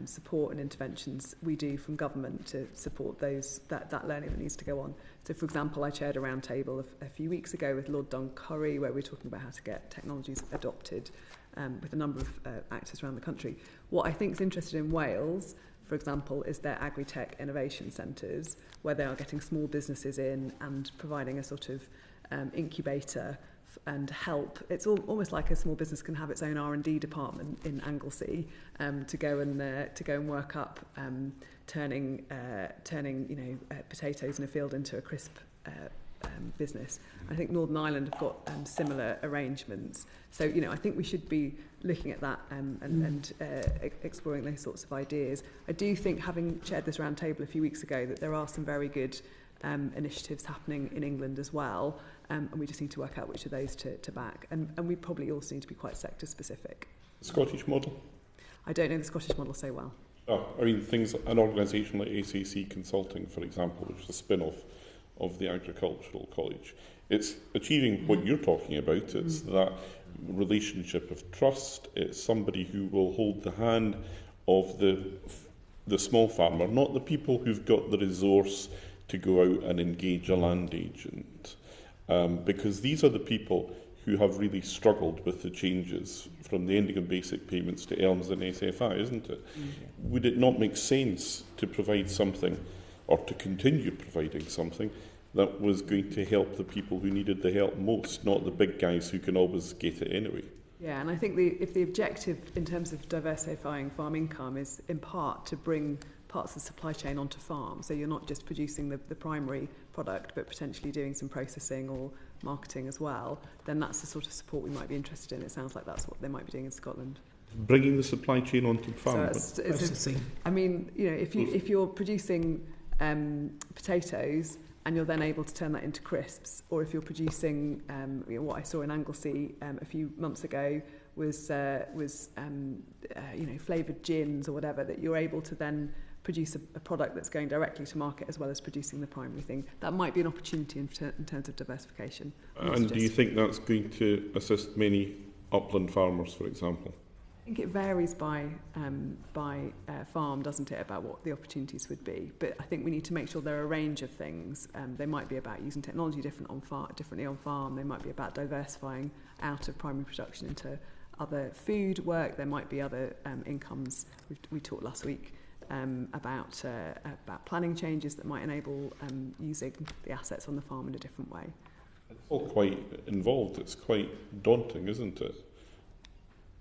support and interventions we do from government to support that learning that needs to go on. So, for example, I chaired a roundtable a few weeks ago with Lord Duncurry, where we were talking about how to get technologies adopted with a number of actors around the country. What I think is interesting in Wales, for example, is their agri-tech innovation centres, where they are getting small businesses in and providing a sort of incubator and help. It's almost like a small business can have its own R&D department in Anglesey to go and work up turning potatoes in a field into a crisp business. I think Northern Ireland have got similar arrangements. So I think we should be looking at that and exploring those sorts of ideas. I do think, having chaired this round table a few weeks ago, that there are some very good initiatives happening in England as well, and we just need to work out which of those to back. And we probably also need to be quite sector specific. Scottish model? I don't know the Scottish model so well. I mean, an organisation like SAC Consulting, for example, which is a spin-off of the Agricultural College, it's achieving what you're talking about. It's that relationship of trust. It's somebody who will hold the hand of the small farmer, not the people who've got the resource to go out and engage a land agent. Because these are the people who have really struggled with the changes from the ending of basic payments to ELMS and SFI, isn't it? Mm-hmm. Would it not make sense to provide something, or to continue providing something, that was going to help the people who needed the help most, not the big guys who can always get it anyway? Yeah, and I think if the objective in terms of diversifying farm income is in part to bring parts of the supply chain onto farm, so you're not just producing the primary product but potentially doing some processing or marketing as well, then that's the sort of support we might be interested in. It sounds like that's what they might be doing in Scotland. Bringing the supply chain onto farm. So I mean, if you're producing potatoes and you're then able to turn that into crisps, or if you're producing what I saw in Anglesey a few months ago was flavoured gins or whatever, that you're able to then produce a product that's going directly to market as well as producing the primary thing. That might be an opportunity in terms of diversification. And do you think that's going to assist many upland farmers, for example? I think it varies by farm, doesn't it, about what the opportunities would be. But I think we need to make sure there are a range of things. They might be about using technology differently on farm. They might be about diversifying out of primary production into other food work. There might be other incomes. We talked last week about planning changes that might enable using the assets on the farm in a different way. It's all quite involved. It's quite daunting, isn't it?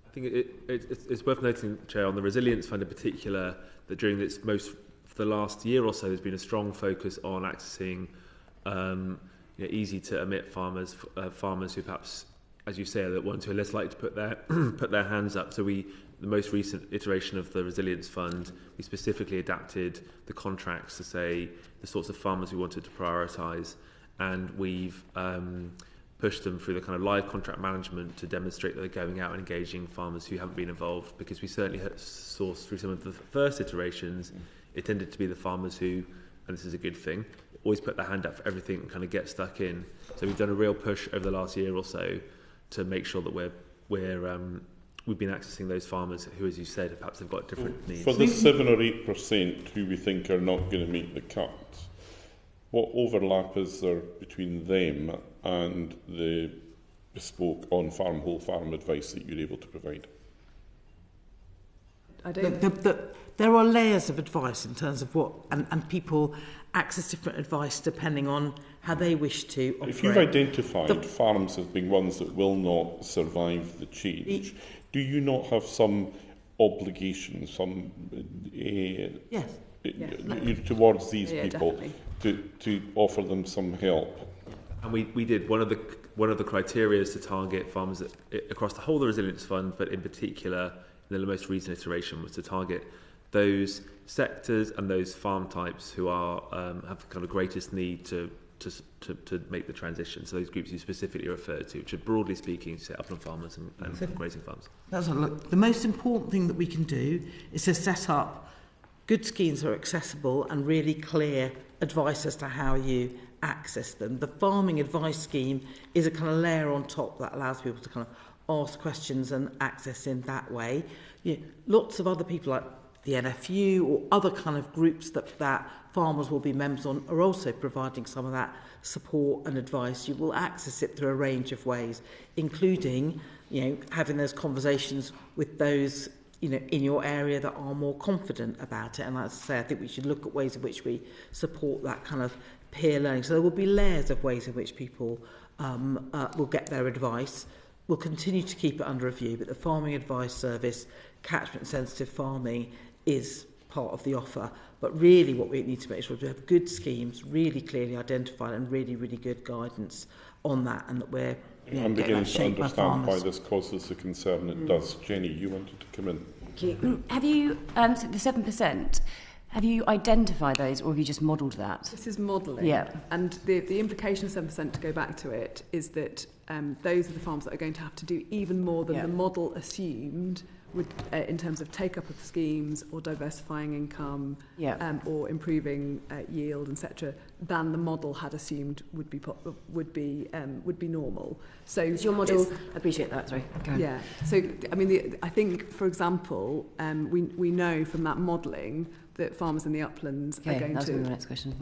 I think it's worth noting, Chair, on the Resilience Fund in particular, that during for the last year or so, there's been a strong focus on accessing easy to emit farmers who perhaps, as you say, are the ones who are less likely to put their hands up. So the most recent iteration of the Resilience Fund, we specifically adapted the contracts to say the sorts of farmers we wanted to prioritise, and we've pushed them through the kind of live contract management to demonstrate that they're going out and engaging farmers who haven't been involved, because we certainly saw through some of the first iterations, it tended to be the farmers who, and this is a good thing, always put their hand up for everything and kind of get stuck in. So we've done a real push over the last year or so to make sure that we've been accessing those farmers who, as you said, perhaps have got different needs. For the 7 or 8% who we think are not going to make the cut, what overlap is there between them and the bespoke on-farm, whole-farm advice that you're able to provide? There are layers of advice in terms of what, and people access different advice depending on how they wish to operate. If you've identified farms as being ones that will not survive the change, do you not have some obligation, towards these people to offer them some help? And we did one of the criteria is to target farmers across the whole of the Resilience Fund, but in particular, in the most recent iteration, was to target those sectors and those farm types who are have the kind of greatest need to make the transition. So those groups you specifically referred to, which are broadly speaking, say upland farmers and grazing farms. Look, the most important thing that we can do is to set up good schemes that are accessible and really clear advice as to how you access them. The farming advice scheme is a kind of layer on top that allows people to kind of ask questions and access in that way. Lots of other people like the NFU or other kind of groups that farmers will be members on are also providing some of that support and advice. You will access it through a range of ways, including having those conversations with those in your area that are more confident about it. And as I say, I think we should look at ways in which we support that kind of peer learning. So there will be layers of ways in which people will get their advice. We'll continue to keep it under review, but the Farming Advice Service, catchment sensitive farming, is part of the offer. But really what we need to make sure is we have good schemes, really clearly identified, and really, really good guidance on that, and that we're I'm beginning to understand why this causes a concern. It does. Jenny, you wanted to come in. Thank you. Have you, so the 7%, have you identified those, or have you just modelled that? This is modelling. Yeah. And the implication of 7%, to go back to it, is that those are the farms that are going to have to do even more than the model assumed, would, in terms of take-up of schemes or diversifying income or improving yield, etc., than the model had assumed would be normal. So your model, I appreciate that, sorry. Yeah. So, I mean, I think, for example, we know from that modelling that farmers in the uplands are going to my next question.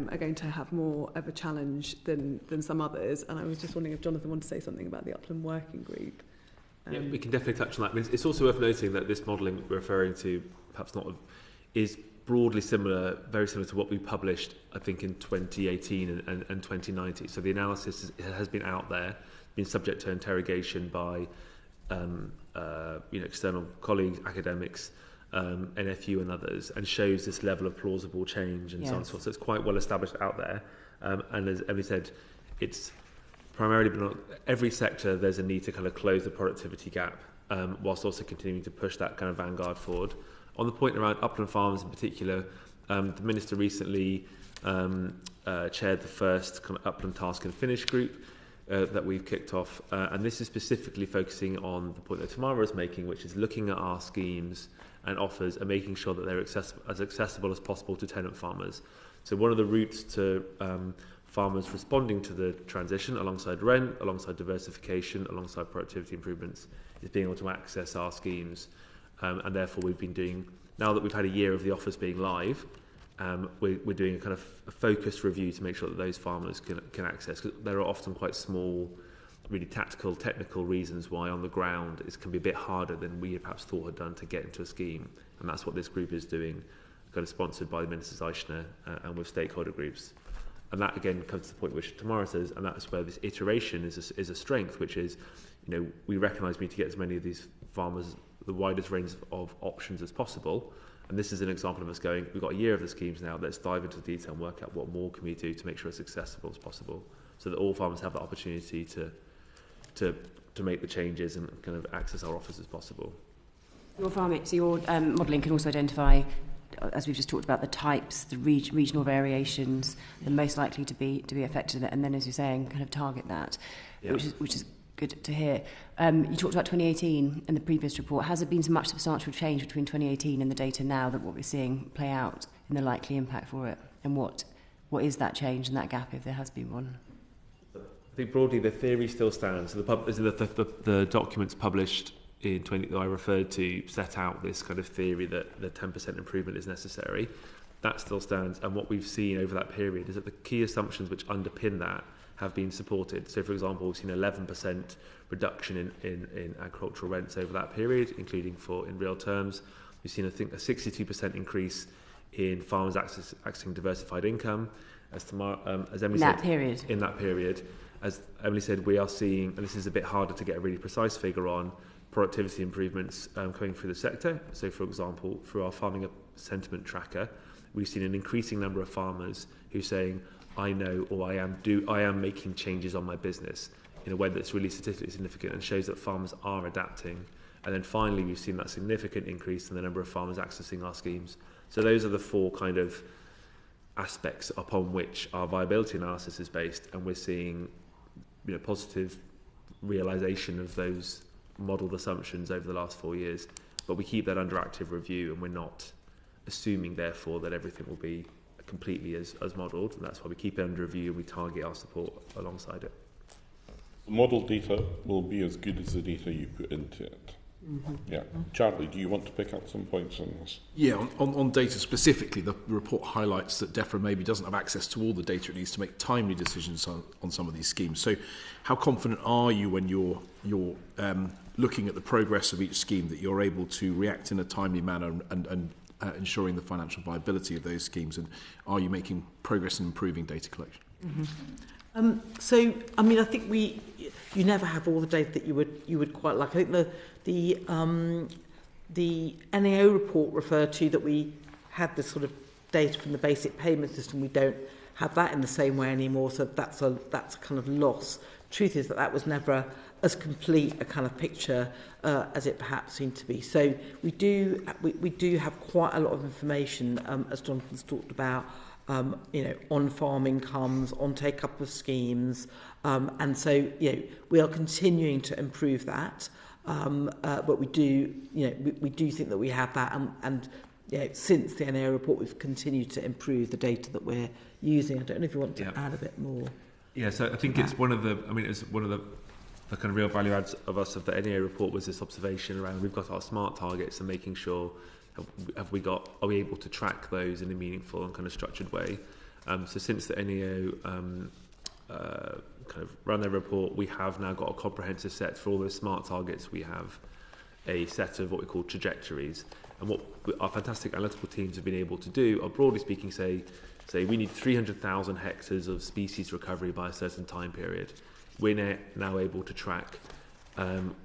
Are going to have more of a challenge than some others. And I was just wondering if Jonathan wanted to say something about the upland working group. Yeah, we can definitely touch on that. I mean, it's also worth noting that this modelling we're referring to, perhaps not, is broadly similar, very similar to what we published, I think, in 2018 and 2019. So the analysis has been out there, been subject to interrogation by external colleagues, academics, NFU and others, and shows this level of plausible change and so on and so forth. So it's quite well established out there. And as Emily said, it's primarily, but not every sector, there's a need to kind of close the productivity gap, whilst also continuing to push that kind of vanguard forward. On the point around upland farms in particular, the Minister recently chaired the first kind of upland task and finish group. that we've kicked off, and this is specifically focusing on the point that Tamara is making, which is looking at our schemes and offers and making sure that they're as accessible as possible to tenant farmers. So one of the routes to farmers responding to the transition, alongside rent, alongside diversification, alongside productivity improvements, is being able to access our schemes. And therefore we've been doing, now that we've had a year of the offers being live, we're doing a kind of a focused review to make sure that those farmers can access, because there are often quite small, really tactical, technical reasons why on the ground it can be a bit harder than we perhaps thought had done to get into a scheme. And that's what this group is doing, kind of sponsored by the Minister Zeichner and with stakeholder groups. And that again comes to the point which Tamara says, and that's where this iteration is a strength, which is, you know, we recognise we need to get as many of these farmers the widest range of options as possible. And this is an example of us going, we've got a year of the schemes now, let's dive into the detail and work out what more can we do to make sure it's accessible as possible, so that all farmers have the opportunity to make the changes and kind of access our offers as possible. Your farming, so your modelling can also identify, as we've just talked about, the types, the regional variations, the most likely to be affected, and then, as you're saying, kind of target that, yeah. which is good to hear. You talked about 2018 and the previous report. Has there been so much substantial change between 2018 and the data now that what we're seeing play out in the likely impact for it? And what is that change and that gap, if there has been one? I think broadly the theory still stands. So the documents published in 20 that I referred to set out this kind of theory that the 10% improvement is necessary. That still stands, and what we've seen over that period is that the key assumptions which underpin that have been supported. So, for example, we've seen 11% reduction in agricultural rents over that period, including in real terms. We've seen, I think, a 62% increase in farmers accessing diversified income. As Emily said, in that period, as Emily said, we are seeing, and this is a bit harder to get a really precise figure on, productivity improvements coming through the sector. So, for example, through our farming sentiment tracker, we've seen an increasing number of farmers who are saying, I know, or I am making changes on my business in a way that's really statistically significant and shows that farmers are adapting. And then finally, we've seen that significant increase in the number of farmers accessing our schemes. So those are the four kind of aspects upon which our viability analysis is based, and we're seeing, you know, positive realisation of those modelled assumptions over the last 4 years. But we keep that under active review, and we're not assuming, therefore, that everything will be completely as modelled, and that's why we keep it under review and we target our support alongside it. The model data will be as good as the data you put into it. Mm-hmm. Yeah. Charlie, do you want to pick up some points on this? Yeah, on data specifically, the report highlights that DEFRA maybe doesn't have access to all the data it needs to make timely decisions on some of these schemes. So how confident are you when you're looking at the progress of each scheme that you're able to react in a timely manner and ensuring the financial viability of those schemes, and are you making progress in improving data collection? Mm-hmm. So, I mean, I think you never have all the data that you would quite like. I think the NAO report referred to that we had this sort of data from the basic payment system. We don't have that in the same way anymore, so that's a kind of loss. Truth is that was never as complete a kind of picture as it perhaps seemed to be. So we do have quite a lot of information, as Jonathan's talked about, on farm incomes, on take-up of schemes, and so we are continuing to improve that. But we do think that we have that, and since the NAO report, we've continued to improve the data that we're using. I don't know if you want to add a bit more. Yeah, so I think it's one of the kind of real value adds of the NAO report was this observation around we've got our SMART targets and making sure are we able to track those in a meaningful and kind of structured way. So since the NAO kind of ran their report, we have now got a comprehensive set for all those SMART targets. We have a set of what we call trajectories, and what our fantastic analytical teams have been able to do are, broadly speaking, say we need 300,000 hectares of species recovery by a certain time period. We're now able to track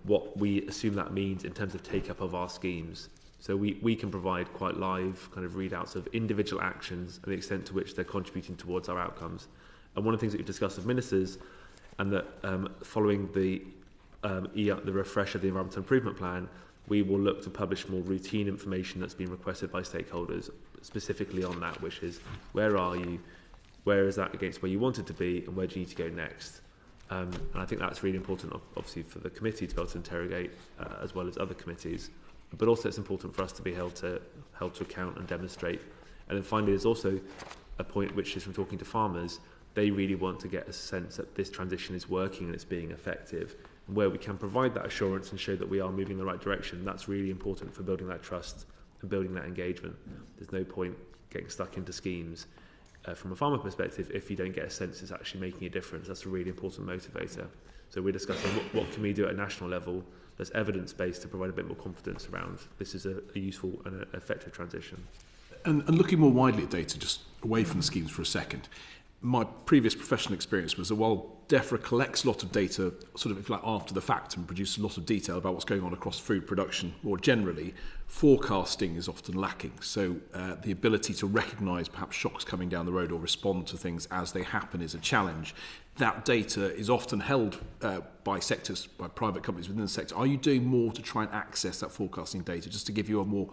what we assume that means in terms of take-up of our schemes. So we can provide quite live kind of readouts of individual actions and the extent to which they're contributing towards our outcomes. And one of the things that we've discussed with ministers, and that following the refresh of the Environmental Improvement Plan, we will look to publish more routine information that's been requested by stakeholders, specifically on that, which is where are you, where is that against where you want it to be, and where do you need to go next? And I think that's really important, obviously, for the committee to be able to interrogate, as well as other committees. But also it's important for us to be held to account and demonstrate. And then finally, there's also a point which is from talking to farmers. They really want to get a sense that this transition is working and it's being effective. And where we can provide that assurance and show that we are moving in the right direction, that's really important for building that trust and building that engagement. There's no point getting stuck into schemes from a farmer perspective if you don't get a sense it's actually making a difference. That's a really important motivator. So we're discussing what can we do at a national level that's evidence-based to provide a bit more confidence around this is a useful and an effective transition. And looking more widely at data, just away from the schemes for a second, my previous professional experience was that while DEFRA collects a lot of data sort of if like after the fact and produces a lot of detail about what's going on across food production more generally, forecasting is often lacking. So the ability to recognise perhaps shocks coming down the road or respond to things as they happen is a challenge. That data is often held by sectors, by private companies within the sector. Are you doing more to try and access that forecasting data just to give you a more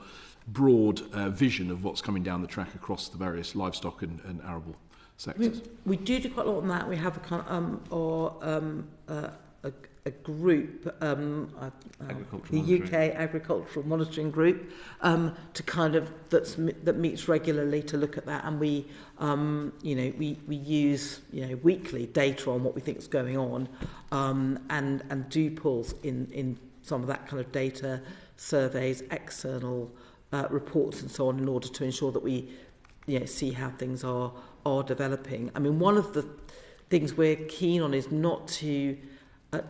broad vision of what's coming down the track across the various livestock and arable sectors? We do quite a lot on that. We have a kind a group, the UK Agricultural Monitoring Group, to kind of that meets regularly to look at that, and we use weekly data on what we think is going on, and do pulls in some of that kind of data, surveys, external reports, and so on, in order to ensure that we see how things are developing. I mean, one of the things we're keen on is not to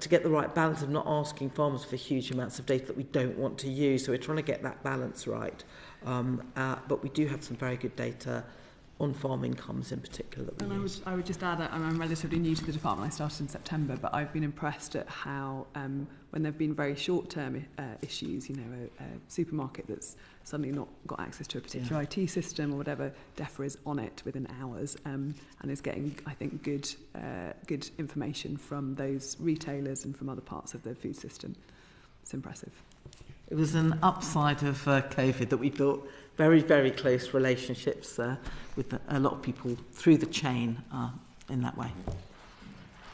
get the right balance of not asking farmers for huge amounts of data that we don't want to use. So we're trying to get that balance right. But we do have some very good data on farm incomes in particular that we use. I would just add that I'm relatively new to the department. I started in September, but I've been impressed at how when there have been very short-term issues, a supermarket that's suddenly not got access to a particular IT system or whatever, DEFRA is on it within hours, and is getting, I think, good information from those retailers and from other parts of the food system. It's impressive. It was an upside of COVID that we built very, very close relationships with a lot of people through the chain in that way.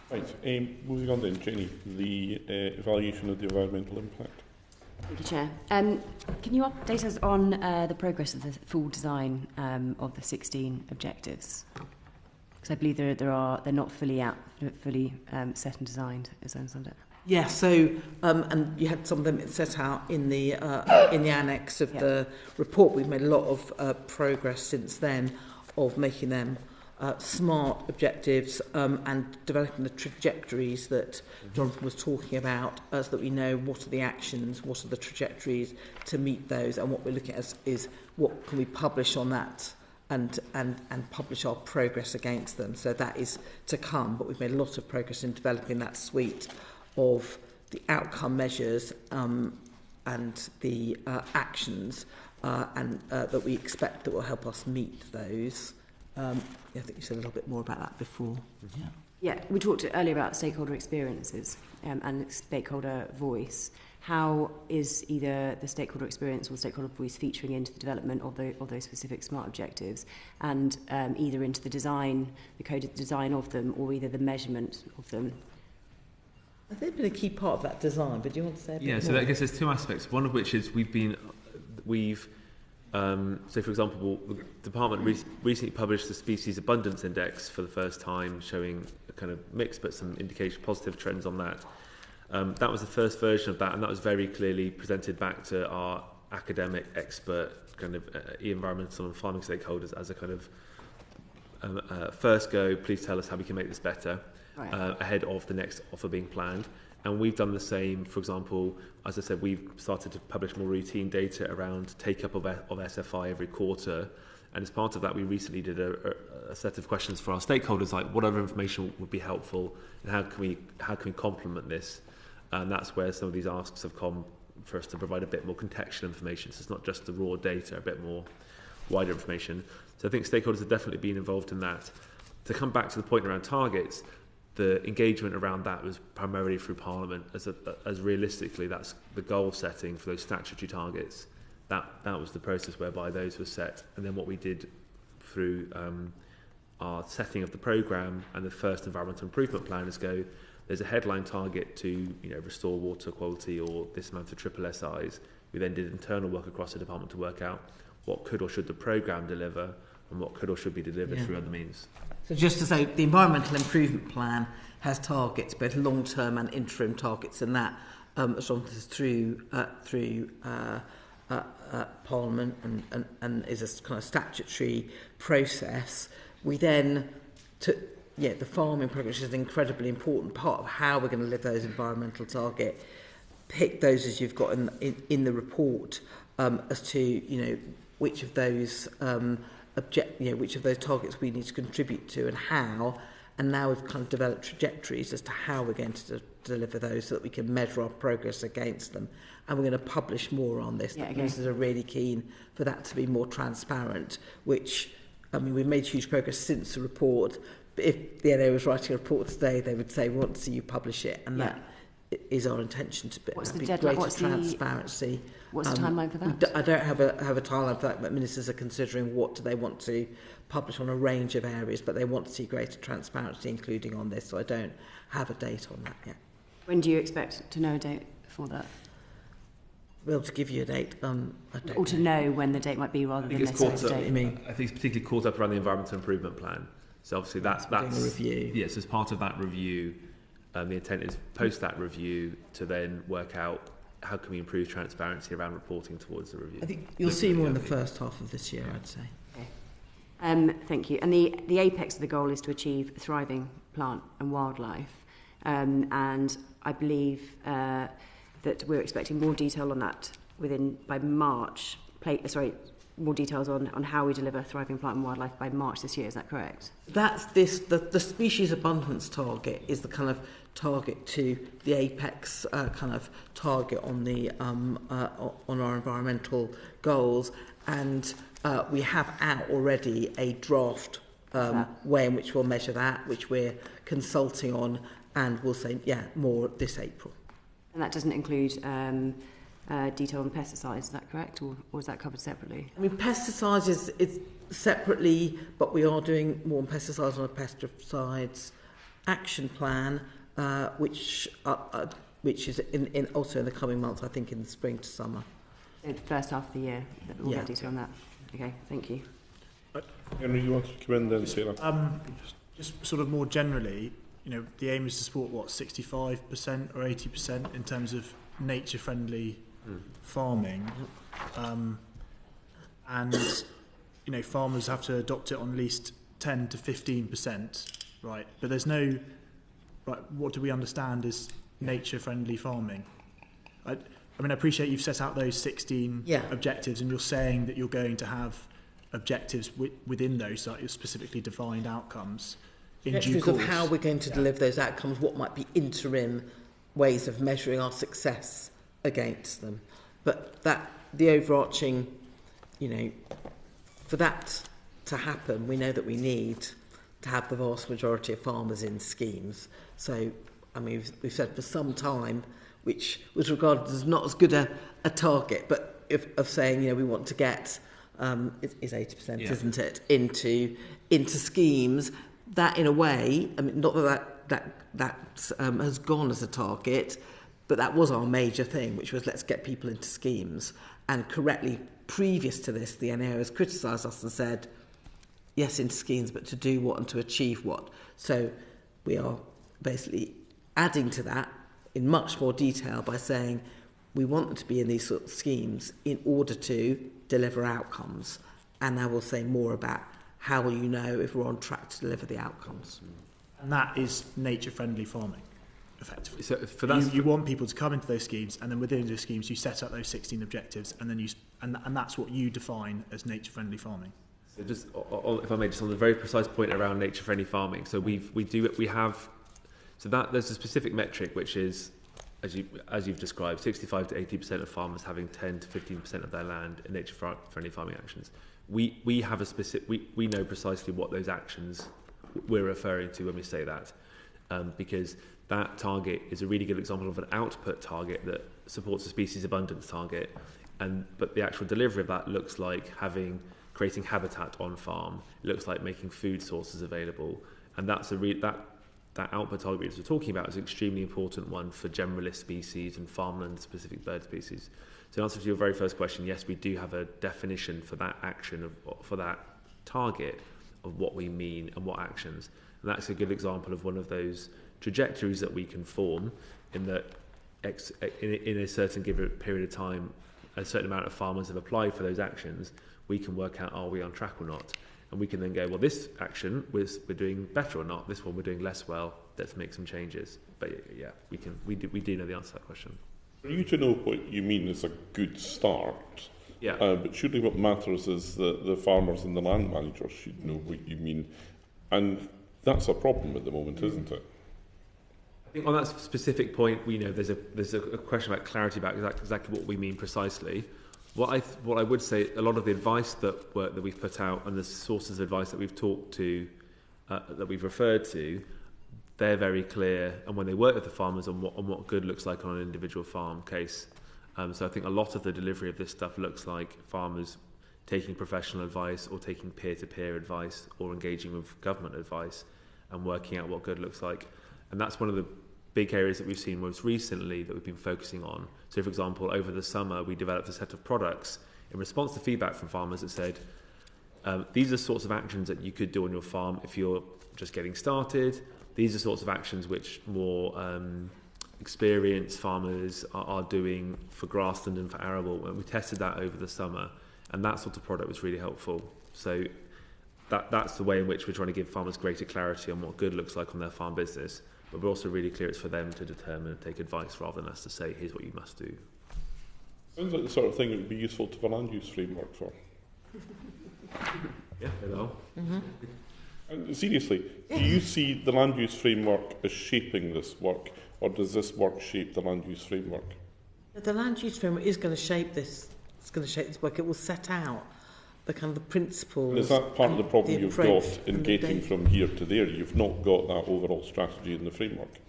Right, moving on then, Jenny, the evaluation of the environmental impact. Thank you, Chair. Can you update us on the progress of the full design of the 16 objectives? Because I believe they're not fully set and designed, as I understand it. Yeah, so and you had some of them set out in the annex of the report. We've made a lot of progress since then of making them smart objectives and developing the trajectories that Jonathan was talking about, so that we know what are the actions, what are the trajectories to meet those, and what we're looking at is what can we publish on that and publish our progress against them. So that is to come, but we've made a lot of progress in developing that suite of the outcome measures and the actions and that we expect that will help us meet those. I think you said a little bit more about that before. Yeah, we talked earlier about stakeholder experiences and stakeholder voice. How is either the stakeholder experience or stakeholder voice featuring into the development of those specific SMART objectives, and either into the design, the coded design of them, or either the measurement of them? I think it's been a key part of that design, but do you want to say a bit more? Yeah, so I guess there's two aspects. One of which is so for example, the department recently published the Species Abundance Index for the first time, showing a kind of mixed but some indication positive trends on that. That was the first version of that, and that was very clearly presented back to our academic expert kind of environmental and farming stakeholders as a kind of first go, please tell us how we can make this better. Ahead of the next offer being planned. And we've done the same. For example, as I said, we've started to publish more routine data around take-up of SFI every quarter. And as part of that, we recently did a set of questions for our stakeholders, like what other information would be helpful and how can we complement this? And that's where some of these asks have come for us to provide a bit more contextual information. So it's not just the raw data, a bit more wider information. So I think stakeholders have definitely been involved in that. To come back to the point around targets, the engagement around that was primarily through Parliament, as realistically that's the goal setting for those statutory targets. That was the process whereby those were set, and then what we did through our setting of the programme and the first environmental improvement plan is go, there's a headline target to restore water quality or this amount of triple SIs. We then did internal work across the department to work out what could or should the programme deliver and what could or should be delivered through other means. So just to say, the Environmental Improvement Plan has targets, both long-term and interim targets, and that, as long as it's through Parliament and is a kind of statutory process, we then the farming programme, which is an incredibly important part of how we're going to live those environmental targets. Pick those as you've got in the report as to which of those which of those targets we need to contribute to and how. And now we've kind of developed trajectories as to how we're going to deliver those so that we can measure our progress against them. And we're going to publish more on this. Ministers are really keen for that to be more transparent, which, we've made huge progress since the report. But if the NA was writing a report today, they would say, we want to see you publish it. And that is our intention to be greater transparency. What's the timeline for that? I don't have a timeline for that, but ministers are considering what do they want to publish on a range of areas, but they want to see greater transparency, including on this, so I don't have a date on that yet. When do you expect to know a date for that? Be able to give you a date, I don't or to know when the date might be rather than necessarily the date. I think it's particularly caught up around the Environmental Improvement Plan. So obviously that's a review. Yes, as part of that review, the intent is post that review to then work out how can we improve transparency around reporting towards the review. I think you'll see more in the first half of this year, I'd say. Okay. Thank you. And the apex of the goal is to achieve a thriving plant and wildlife. And I believe that we're expecting more detail on that by March. More details on how we deliver thriving plant and wildlife by March this year. Is that correct? That's the species abundance target is the kind of target to the apex kind of target on the on our environmental goals, and we have out already a draft way in which we'll measure that, which we're consulting on, and we'll say more this April. And that doesn't include detail on pesticides, is that correct, or is that covered separately? Pesticides is separately, but we are doing more on pesticides on a pesticides action plan, which is also in the coming months, I think in the spring to summer. So the first half of the year, we'll get detail on that. Okay, thank you. Henry, you want to come in then, Sarah? Just sort of more generally, the aim is to support 65% or 80% in terms of nature-friendly farming, and farmers have to adopt it on at least 10 to 15%, right? But there's no what do we understand as nature-friendly farming? I appreciate you've set out those 16 objectives, and you're saying that you're going to have objectives within those, specifically defined outcomes in due course. Of how we're going to deliver those outcomes, what might be interim ways of measuring our success against them. But the overarching, for that to happen, we know that we need to have the vast majority of farmers in schemes. So, we've said for some time, which was regarded as not as good a target, but of saying, we want to get, is 80%, isn't it, into schemes. That, in a way, not that has gone as a target, but that was our major thing, which was let's get people into schemes. And correctly, previous to this, the NAO has criticised us and said, yes, into schemes, but to do what and to achieve what? So we are basically adding to that in much more detail by saying we want them to be in these sort of schemes in order to deliver outcomes. And now we'll say more about how will you know if we're on track to deliver the outcomes. And that is nature-friendly farming, effectively. So for that, you want people to come into those schemes, and then within those schemes you set up those 16 objectives, and then and that's what you define as nature-friendly farming. So just, if I may, just on the very precise point around nature-friendly farming. So there's a specific metric which is, as you've described, 65 to 80% of farmers having 10 to 15% of their land in nature-friendly farming actions. We have a specific. We know precisely what those actions we're referring to when we say that, because that target is a really good example of an output target that supports a species abundance target, but the actual delivery of that looks like creating habitat on farm. It looks like making food sources available, and that's that output target we were talking about is an extremely important one for generalist species and farmland-specific bird species. So in answer to your very first question, yes, we do have a definition for that action, for that target of what we mean and what actions. And that's a good example of one of those trajectories that we can form in that in a certain given period of time, a certain amount of farmers have applied for those actions. We can work out, are we on track or not? And we can then go, well, this action we're doing better or not. This one we're doing less well. Let's make some changes. But yeah, we do know the answer to that question. For you to know what you mean is a good start. Yeah. But surely what matters is that the farmers and the land managers should know what you mean. And that's a problem at the moment, isn't it? I think on that specific point, we know there's a question about clarity about exactly what we mean precisely. What I would say, a lot of the advice that we've put out and the sources of advice that we've talked to, that we've referred to, they're very clear. And when they work with the farmers on what good looks like on an individual farm case, so I think a lot of the delivery of this stuff looks like farmers taking professional advice or taking peer-to-peer advice or engaging with government advice and working out what good looks like. And that's one of the big areas that we've seen most recently that we've been focusing on. So, for example, over the summer, we developed a set of products in response to feedback from farmers that said, these are sorts of actions that you could do on your farm if you're just getting started. These are sorts of actions which more experienced farmers are doing for grassland and for arable. And we tested that over the summer, and that sort of product was really helpful. So that's the way in which we're trying to give farmers greater clarity on what good looks like on their farm business. But we're also really clear it's for them to determine and take advice rather than us to say, here's what you must do. Sounds like the sort of thing that would be useful to have a land use framework for. Yeah, they will. Mm-hmm. And seriously, do you see the land use framework as shaping this work, or does this work shape the land use framework? The land use framework is going to shape this. It's going to shape this work. It will set out the kind of the principles. And is that part of the problem you've got in getting the from here to there? You've not got that overall strategy in the framework.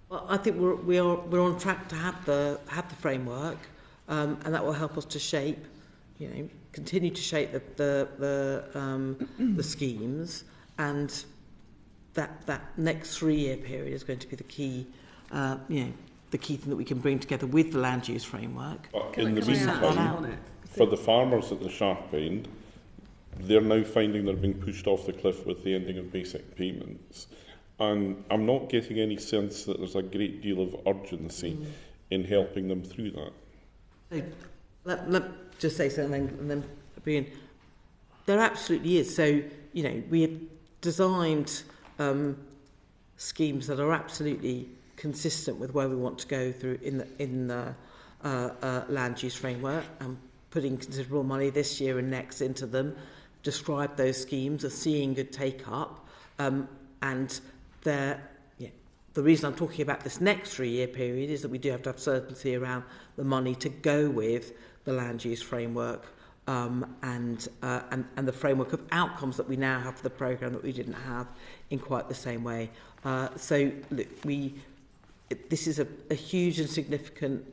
Well, I think we're on track to have the framework, and that will help us to shape, continue to shape the schemes, and that next 3-year period is going to be the key, the key thing that we can bring together with the land use framework. But in the meantime, for the farmers at the sharp end, they're now finding they're being pushed off the cliff with the ending of basic payments. And I'm not getting any sense that there's a great deal of urgency in helping them through that. So, let just say something and then begin. There absolutely is. So, we have designed schemes that are absolutely consistent with where we want to go through in the land use framework, and putting considerable money this year and next into them. Describe those schemes as seeing good take-up, and the reason I'm talking about this next 3-year period is that we do have to have certainty around the money to go with the land use framework, and the framework of outcomes that we now have for the programme that we didn't have in quite the same way. So look, this is a huge and significant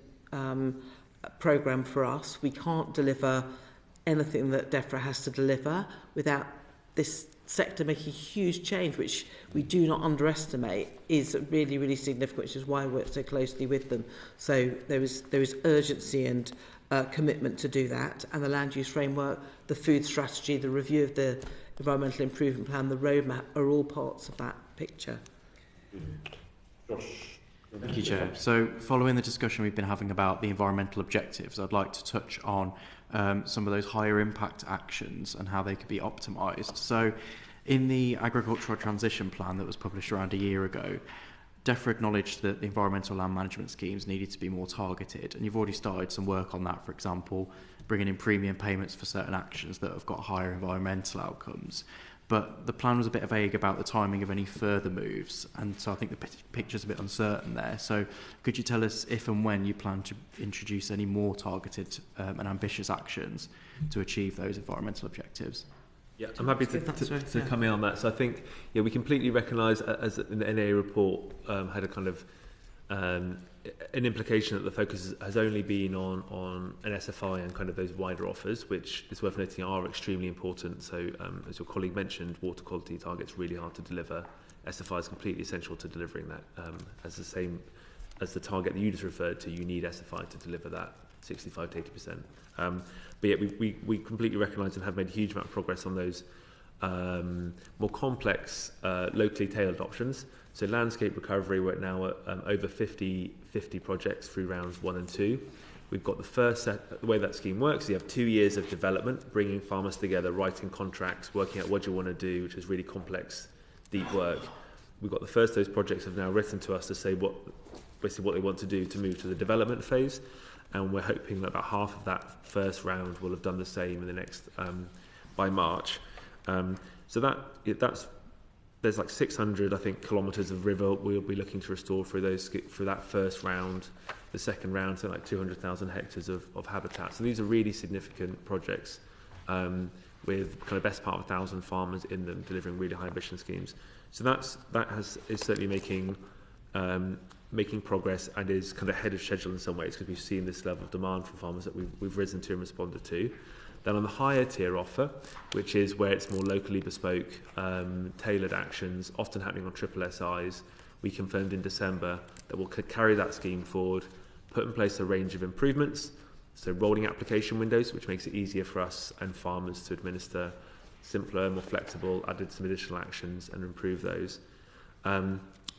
programme for us. We can't deliver anything that DEFRA has to deliver without this sector making huge change, which we do not underestimate is really, really significant, which is why I work so closely with them. So there is urgency and commitment to do that. And the land use framework, the food strategy, the review of the environmental improvement plan, the roadmap are all parts of that picture. Josh. Thank you, Chair. So following the discussion we've been having about the environmental objectives, I'd like to touch on some of those higher impact actions and how they could be optimised. So in the agricultural transition plan that was published around a year ago, DEFRA acknowledged that the environmental land management schemes needed to be more targeted, and you've already started some work on that, for example, bringing in premium payments for certain actions that have got higher environmental outcomes. But the plan was a bit vague about the timing of any further moves, and so I think the picture's a bit uncertain there. So could you tell us if and when you plan to introduce any more targeted and ambitious actions to achieve those environmental objectives? Yeah, I'm happy to come in on that. So I think, we completely recognise, as in the NA report had a kind of an implication that the focus has only been on an SFI and kind of those wider offers, which is worth noting are extremely important. So as your colleague mentioned, water quality targets really hard to deliver SFI is completely essential to delivering that. As the same as the target that you just referred to, you need SFI to deliver that 65 to 80%. But yet we completely recognise and have made a huge amount of progress on those more complex, locally tailored options. So landscape recovery, we're now at over 50 projects through rounds 1 and 2. We've got the first set. The way that scheme works, you have 2 years of development, bringing farmers together, writing contracts, working out what you want to do, which is really complex, deep work. We've got the first of those projects have now written to us to say basically what they want to do to move to the development phase, and we're hoping that about half of that first round will have done the same in the next by March. So that's there's like 600, I think, kilometres of river we'll be looking to restore through that first round. The second round, so like 200,000 hectares of habitat. So these are really significant projects with kind of best part of 1,000 farmers in them, delivering really high ambition schemes. So is certainly making progress and is kind of ahead of schedule in some ways, because we've seen this level of demand from farmers that we've risen to and responded to. Then on the higher tier offer, which is where it's more locally bespoke, tailored actions, often happening on triple SIs, we confirmed in December that we'll carry that scheme forward, put in place a range of improvements, so rolling application windows, which makes it easier for us and farmers to administer, simpler, more flexible, added some additional actions and improve those.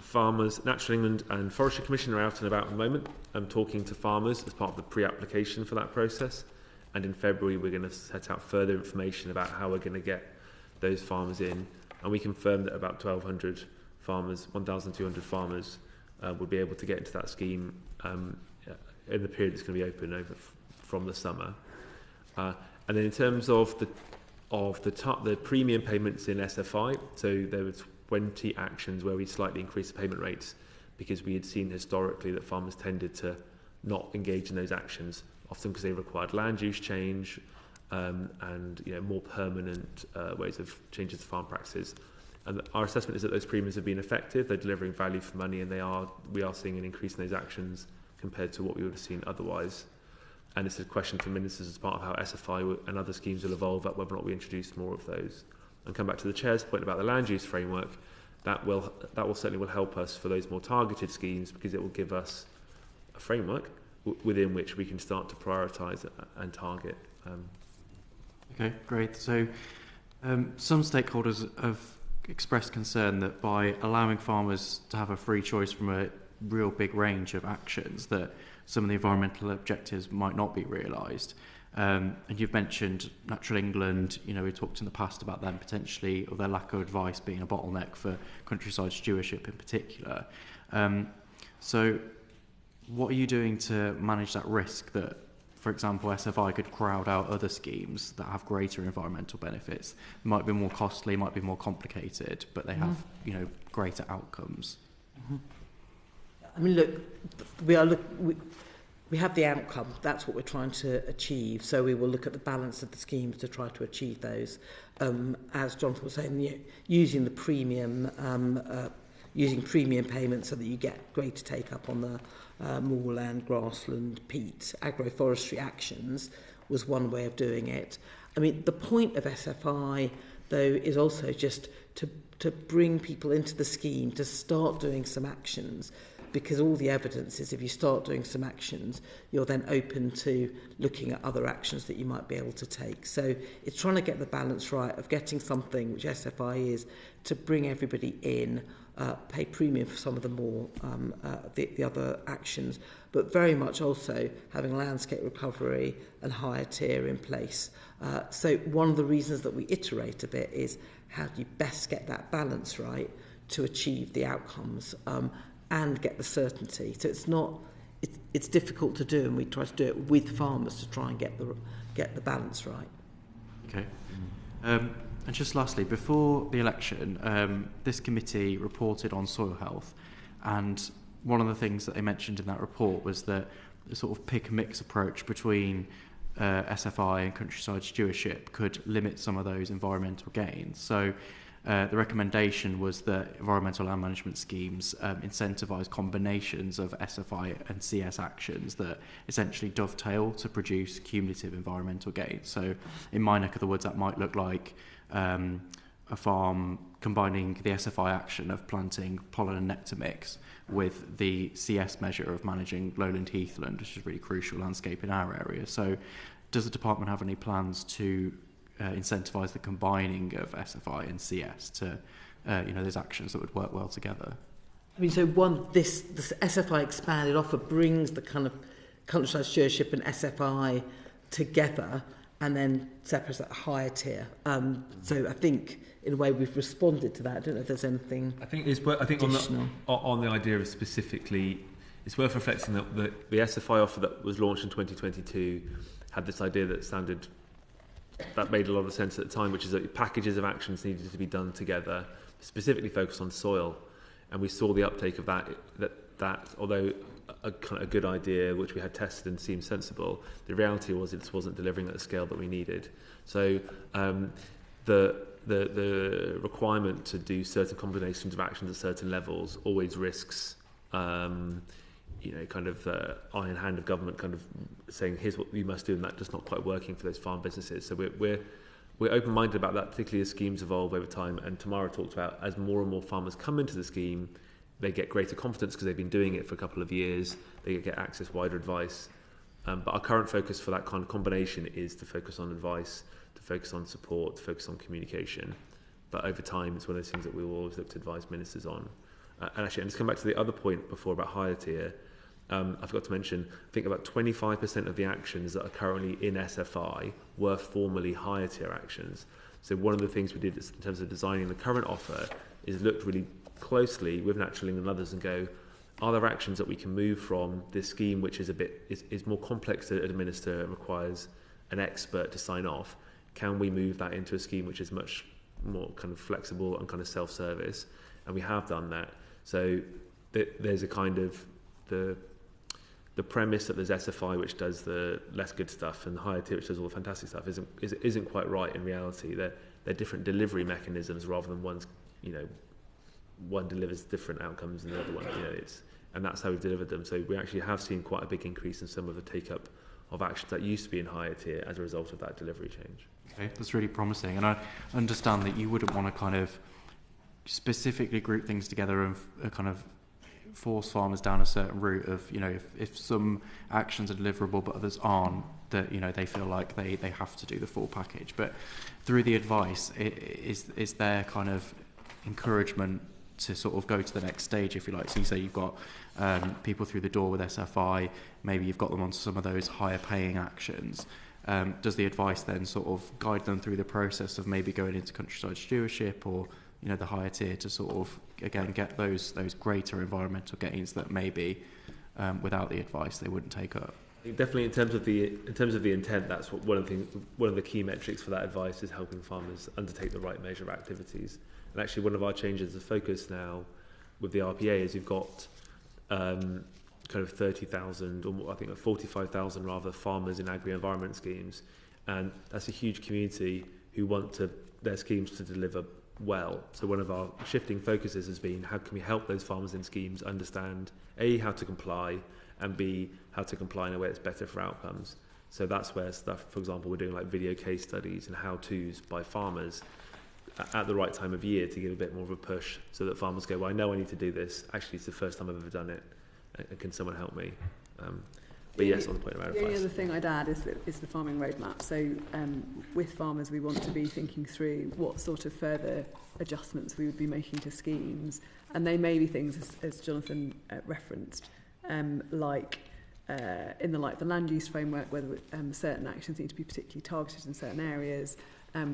Farmers, Natural England and Forestry Commission are out and about at the moment. I'm talking to farmers as part of the pre-application for that process. And in February, we're going to set out further information about how we're going to get those farmers in. And we confirmed that about 1,200 farmers, 1,200 farmers will be able to get into that scheme in the period it's going to be open over from the summer. And then in terms of the premium payments in SFI, so there were 20 actions where we slightly increased the payment rates because we had seen historically that farmers tended to not engage in those actions, often because they required land use change and more permanent ways of changes to farm practices. And our assessment is that those premiums have been effective. They're delivering value for money, and we are seeing an increase in those actions compared to what we would have seen otherwise. And it's a question for ministers as part of how SFI and other schemes will evolve at whether or not we introduce more of those. And come back to the Chair's point about the land use framework, that will certainly help us for those more targeted schemes, because it will give us a framework within which we can start to prioritise and target. Okay, great. So some stakeholders have expressed concern that by allowing farmers to have a free choice from a real big range of actions, that some of the environmental objectives might not be realised. And you've mentioned Natural England, we talked in the past about them potentially, or their lack of advice being a bottleneck for countryside stewardship in particular. So what are you doing to manage that risk that, for example, SFI could crowd out other schemes that have greater environmental benefits? They might be more costly, might be more complicated, but they have, greater outcomes. Mm-hmm. I mean, look, we have the outcome. That's what we're trying to achieve. So we will look at the balance of the schemes to try to achieve those. As Jonathan was saying, using the premium, using premium payments so that you get greater take up on the moorland, grassland, peat, agroforestry actions was one way of doing it. I mean, the point of SFI, though, is also just to bring people into the scheme, to start doing some actions, because all the evidence is if you start doing some actions, you're then open to looking at other actions that you might be able to take. So it's trying to get the balance right of getting something, which SFI is, to bring everybody in, pay premium for some of the more the other actions, but very much also having landscape recovery and higher tier in place. So one of the reasons that we iterate a bit is how do you best get that balance right to achieve the outcomes and get the certainty. So it's difficult to do, and we try to do it with farmers to try and get the balance right. Okay. And just lastly, before the election, this committee reported on soil health, and one of the things that they mentioned in that report was that the sort of pick-and-mix approach between SFI and countryside stewardship could limit some of those environmental gains. So the recommendation was that environmental land management schemes incentivise combinations of SFI and CS actions that essentially dovetail to produce cumulative environmental gains. So in my neck of the woods, that might look like a farm combining the SFI action of planting pollen and nectar mix with the CS measure of managing lowland heathland, which is really crucial landscape in our area. So does the department have any plans to incentivise the combining of SFI and CS to, those actions that would work well together? I mean, so this SFI expanded offer brings the kind of countryside stewardship and SFI together and then separates at a higher tier. So I think, in a way, we've responded to that. I don't know if there's anything on the idea of specifically, it's worth reflecting that the SFI offer that was launched in 2022 had this idea that made a lot of sense at the time, which is that packages of actions needed to be done together, specifically focused on soil. And we saw the uptake of that although a kind of a good idea, which we had tested and seemed sensible, the reality was it wasn't delivering at the scale that we needed. So the requirement to do certain combinations of actions at certain levels always risks kind of iron hand of government kind of saying, here's what you must do, and that just not quite working for those farm businesses. So we're open-minded about that, particularly as schemes evolve over time. And Tamara talked about, as more and more farmers come into the scheme, they get greater confidence because they've been doing it for a couple of years. They get access wider advice. But our current focus for that kind of combination is to focus on advice, to focus on support, to focus on communication. But over time, it's one of those things that we will always look to advise ministers on. And actually, and just come back to the other point before about higher tier, I forgot to mention, I think about 25% of the actions that are currently in SFI were formerly higher tier actions. So one of the things we did in terms of designing the current offer is looked really closely with Naturalink and others and go, are there actions that we can move from this scheme, which is is more complex to administer and requires an expert to sign off? Can we move that into a scheme which is much more kind of flexible and kind of self-service? And we have done that. So there's a kind of the premise that there's SFI which does the less good stuff and the higher tier which does all the fantastic stuff isn't quite right in reality. They're different delivery mechanisms rather than one's, one delivers different outcomes than the other one. And that's how we've delivered them. So we actually have seen quite a big increase in some of the take-up of actions that used to be in higher tier as a result of that delivery change. Okay, that's really promising. And I understand that you wouldn't want to kind of specifically group things together and kind of force farmers down a certain route of, if some actions are deliverable but others aren't, that, they feel like they have to do the full package. But through the advice, is there kind of encouragement to sort of go to the next stage, if you like? So you say you've got people through the door with SFI, maybe you've got them onto some of those higher paying actions. Does the advice then sort of guide them through the process of maybe going into countryside stewardship or, the higher tier to sort of, again, get those greater environmental gains that maybe without the advice they wouldn't take up? I think definitely in terms of the intent, that's what one of the key metrics for that advice is helping farmers undertake the right measure of activities. And actually one of our changes of focus now with the RPA is you've got kind of 30,000 or more, I think 45,000 rather, farmers in agri-environment schemes. And that's a huge community who want their schemes to deliver well. So one of our shifting focuses has been, how can we help those farmers in schemes understand A, how to comply, and B, how to comply in a way that's better for outcomes. So that's where stuff, for example, we're doing like video case studies and how-tos by farmers at the right time of year to give a bit more of a push so that farmers go, well, I know I need to do this. Actually, it's the first time I've ever done it. And can someone help me? But yes, on the point about advice. The only other thing I'd add is the farming roadmap. So with farmers, we want to be thinking through what sort of further adjustments we would be making to schemes. And they may be things, as Jonathan referenced, like in the land use framework, whether certain actions need to be particularly targeted in certain areas.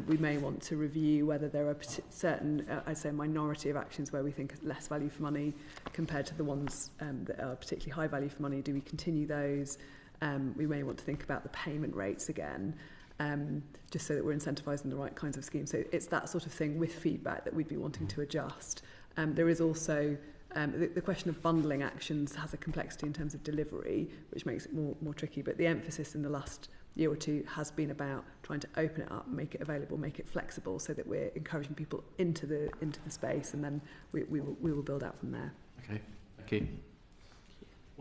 We may want to review whether there are certain, I'd say, minority of actions where we think less value for money compared to the ones that are particularly high value for money. Do we continue those? We may want to think about the payment rates again, just so that we're incentivising the right kinds of schemes. So it's that sort of thing with feedback that we'd be wanting to adjust. There is also the question of bundling actions has a complexity in terms of delivery, which makes it more tricky. But the emphasis in the last year or two has been about trying to open it up, make it available, make it flexible, so that we're encouraging people into the space, and then we will build out from there. Okay, thank you.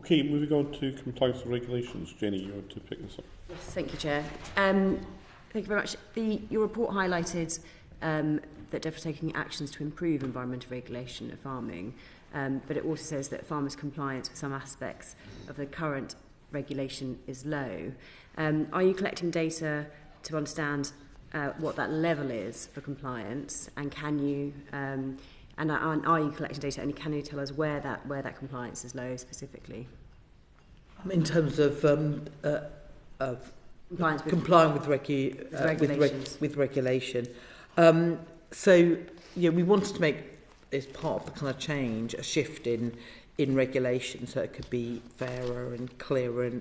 Okay, moving on to compliance with regulations. Jenny, you want to pick this up? Yes, thank you, Chair. Thank you very much. Your report highlighted that DEFRA taking actions to improve environmental regulation of farming, but it also says that farmers' compliance with some aspects of the current regulation is low. Are you collecting data to understand what that level is for compliance, and can you and are you collecting data, and can you tell us where that compliance is low specifically? In terms of complying with regulation. So we wanted to make, as part of the kind of change, a shift in regulation, so it could be fairer and clearer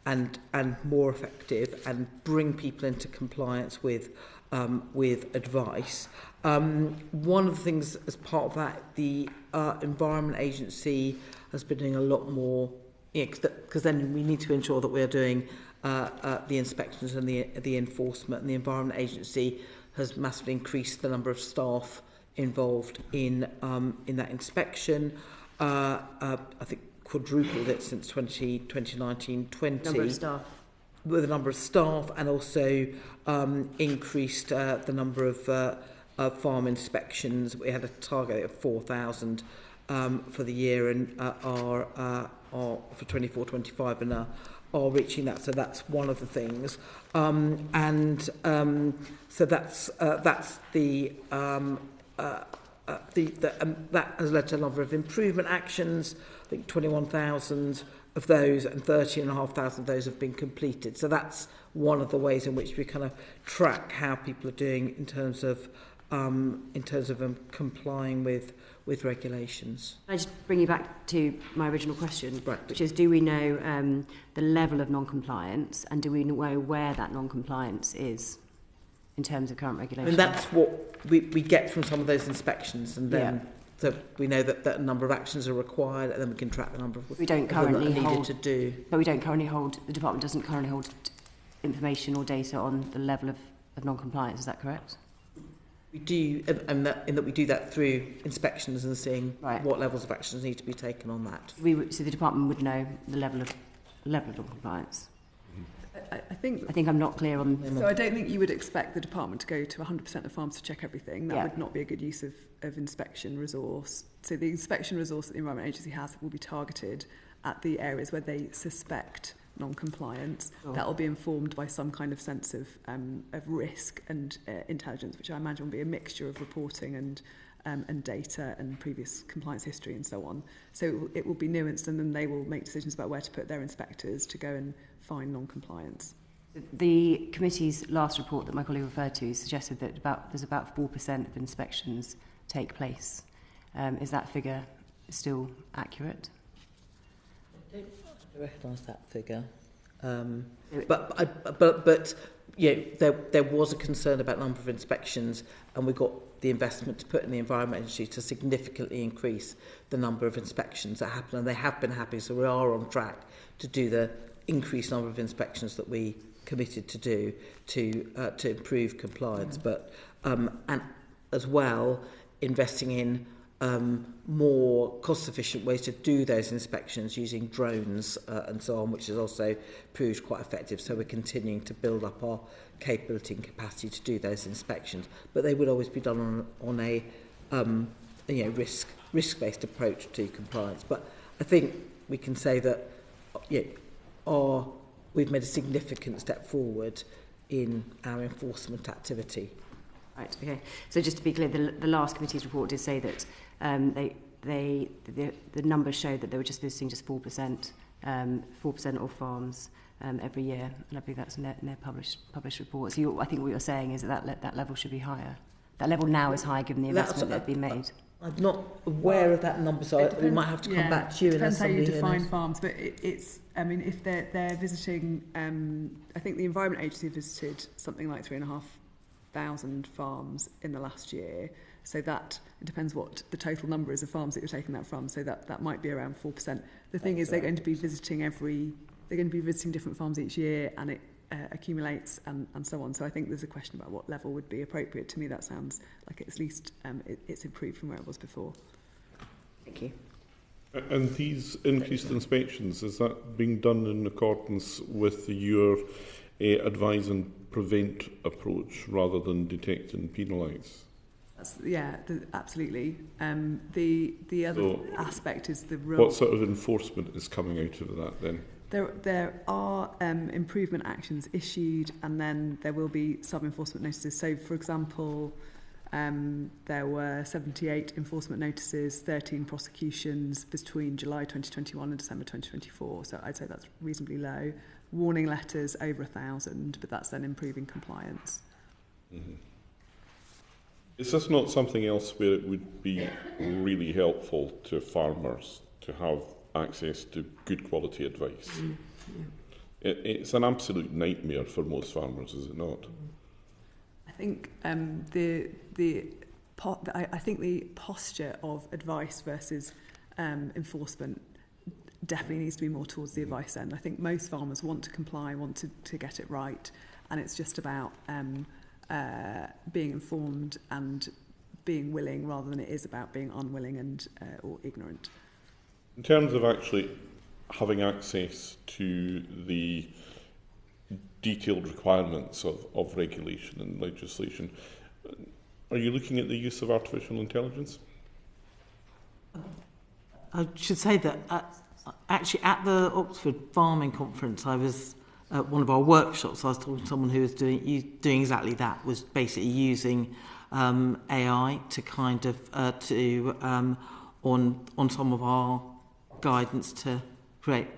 and more effective, and bring people into compliance with advice. One of the things as part of that, the Environment Agency has been doing a lot more, because then we need to ensure that we're doing the inspections and the enforcement, and the Environment Agency has massively increased the number of staff involved in that inspection. I think quadrupled it since 2019-20. Number of staff. With the number of staff, and also increased the number of farm inspections. We had a target of 4,000 for the year, and are for 24-25, and are reaching that. So that's one of the things, so that's the that has led to a number of improvement actions. I think 21,000 of those, and 30,500 of those have been completed. So that's one of the ways in which we kind of track how people are doing in terms of complying with regulations. Can I just bring you back to my original question, right, which is, do we know the level of non-compliance, and do we know where that non-compliance is in terms of current regulation? And that's what we get from some of those inspections, and then so we know that a number of actions are required, and then we can track the number of we don't currently that are needed hold, to do. But we don't currently hold, the department doesn't currently hold information or data on the level of non-compliance. Is that correct? We do, and in that we do that through inspections and seeing what levels of actions need to be taken on that. So the department would know the level of non-compliance. I think I'm not clear on. So I don't think you would expect the department to go to 100% of farms to check everything. That would not be a good use of inspection resource. So the inspection resource that the Environment Agency has will be targeted at the areas where they suspect non-compliance. That will be informed by some kind of sense of risk and intelligence, which I imagine will be a mixture of reporting and data and previous compliance history and so on. So it will be nuanced, and then they will make decisions about where to put their inspectors to go and find non-compliance. The committee's last report that my colleague referred to suggested that there's about 4% of inspections take place. Is that figure still accurate? I don't recognise that figure, but there was a concern about number of inspections, and we got the investment to put in the Environment Agency to significantly increase the number of inspections that happen, and they have been happy. So we are on track to do the increased number of inspections that we committed to do to improve compliance, but and as well investing in more cost-efficient ways to do those inspections using drones and so on, which has also proved quite effective. So we're continuing to build up our capability and capacity to do those inspections, but they would always be done on a risk-based approach to compliance. But I think we can say that we've made a significant step forward in our enforcement activity. Right. Okay. So just to be clear, the last committee's report did say that the numbers showed that they were just visiting just 4% of farms every year, and I think that's in their published report. So I think what you're saying is that level should be higher. That level now is high given the investment that had been made. I'm not aware of that number, so we might have to come back to you. It depends how you define farms, but it's. I mean, if they're visiting, I think the Environment Agency visited something like 3,500 farms in the last year. So that it depends what the total number is of farms that you're taking that from. So that might be around 4%. The thing is, they're going to be visiting different farms each year, and it accumulates and so on. So I think there's a question about what level would be appropriate. To me, that sounds like it's at least it's improved from where it was before. Thank you. And these increased inspections, is that being done in accordance with your advise and prevent approach rather than detect and penalise? Absolutely. The other aspect is the role. What sort of enforcement is coming out of that then? There are improvement actions issued, and then there will be sub-enforcement notices. So, for example, there were 78 enforcement notices, 13 prosecutions between July 2021 and December 2024. So I'd say that's reasonably low. Warning letters over 1,000, but that's then improving compliance. Mm-hmm. Is this not something else where it would be really helpful to farmers to have access to good quality advice? It's an absolute nightmare for most farmers, is it not? I think I think the posture of advice versus enforcement definitely needs to be more towards the advice end. I think most farmers want to comply, want to get it right, and it's just about being informed and being willing rather than it is about being unwilling and or ignorant. In terms of actually having access to the detailed requirements of regulation and legislation, are you looking at the use of artificial intelligence? I should say that actually at the Oxford Farming Conference, I was at one of our workshops. I was talking to someone who was doing exactly that, was basically using AI to kind of on some of our guidance to create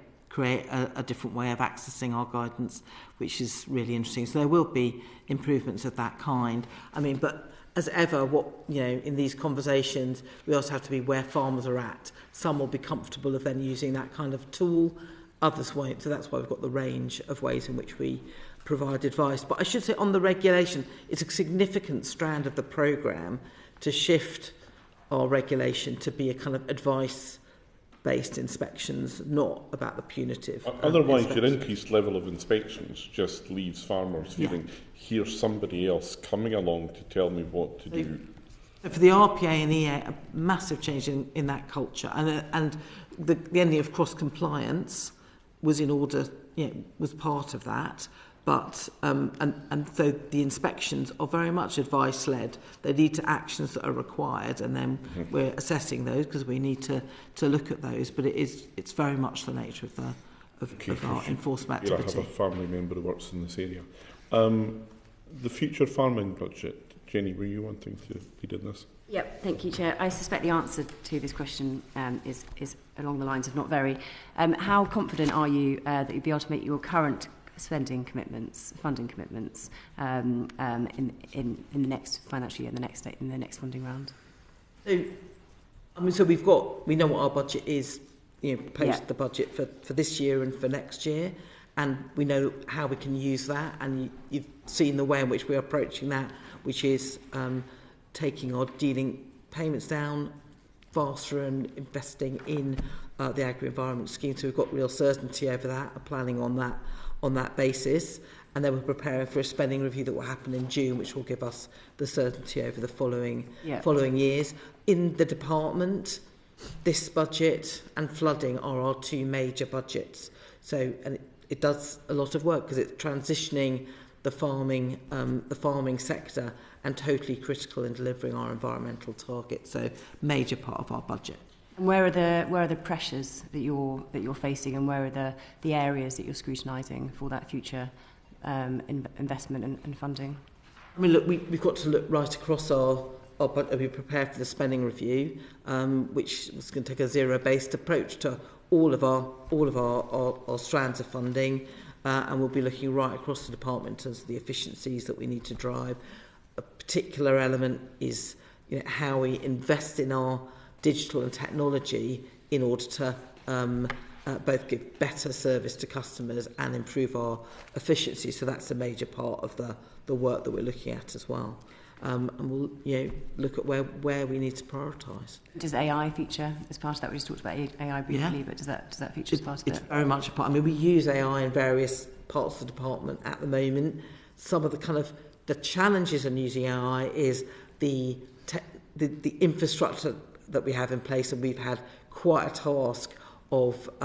a different way of accessing our guidance, which is really interesting. So there will be improvements of that kind. I mean, but as ever, in these conversations, we also have to be where farmers are at. Some will be comfortable of then using that kind of tool, others won't. So that's why we've got the range of ways in which we provide advice. But I should say on the regulation, it's a significant strand of the programme to shift our regulation to be a kind of advice-based inspections, not about the punitive. Otherwise, your increased level of inspections just leaves farmers feeling, here's somebody else coming along to tell me what to do. For the RPA and EA, a massive change in that culture, and the ending of cross-compliance was in order, was part of that. But and so the inspections are very much advice-led. They lead to actions that are required, and then we're assessing those because we need to look at those. But it's very much the nature of our enforcement activity. I have a family member who works in this area. The future farming budget. Jenny, were you wanting to lead in this? Yep, thank you, Chair. I suspect the answer to this question is along the lines of not very. How confident are you that you'll be able to meet your current spending commitments, funding commitments, in the next financial year, in the next funding round? So we know what our budget is, post the budget for this year and for next year, and we know how we can use that. And you've seen the way in which we're approaching that, which is taking our dealing payments down faster and investing in the agri-environment scheme. So we've got real certainty over that, and planning on that basis, and then we're preparing for a spending review that will happen in June, which will give us the certainty over the following years. In the department, this budget and flooding are our two major budgets. So, and it does a lot of work because it's transitioning the farming sector and totally critical in delivering our environmental targets. So, major part of our budget. And where are the pressures that you're facing, and where are the areas that you're scrutinising for that future investment and funding? I mean, look, we've got to look right across our budget. We prepare for the spending review, which is going to take a zero-based approach to all of our strands of funding, and we'll be looking right across the department in terms of the efficiencies that we need to drive. A particular element is how we invest in our digital and technology in order to both give better service to customers and improve our efficiency. So that's a major part of the work that we're looking at as well. And we'll look at where we need to prioritise. Does AI feature as part of that? We just talked about AI briefly, but does that feature as part of it? It's very much a part. I mean, we use AI in various parts of the department at the moment. Some of the challenges in using AI is the infrastructure that we have in place, and we've had quite a task of a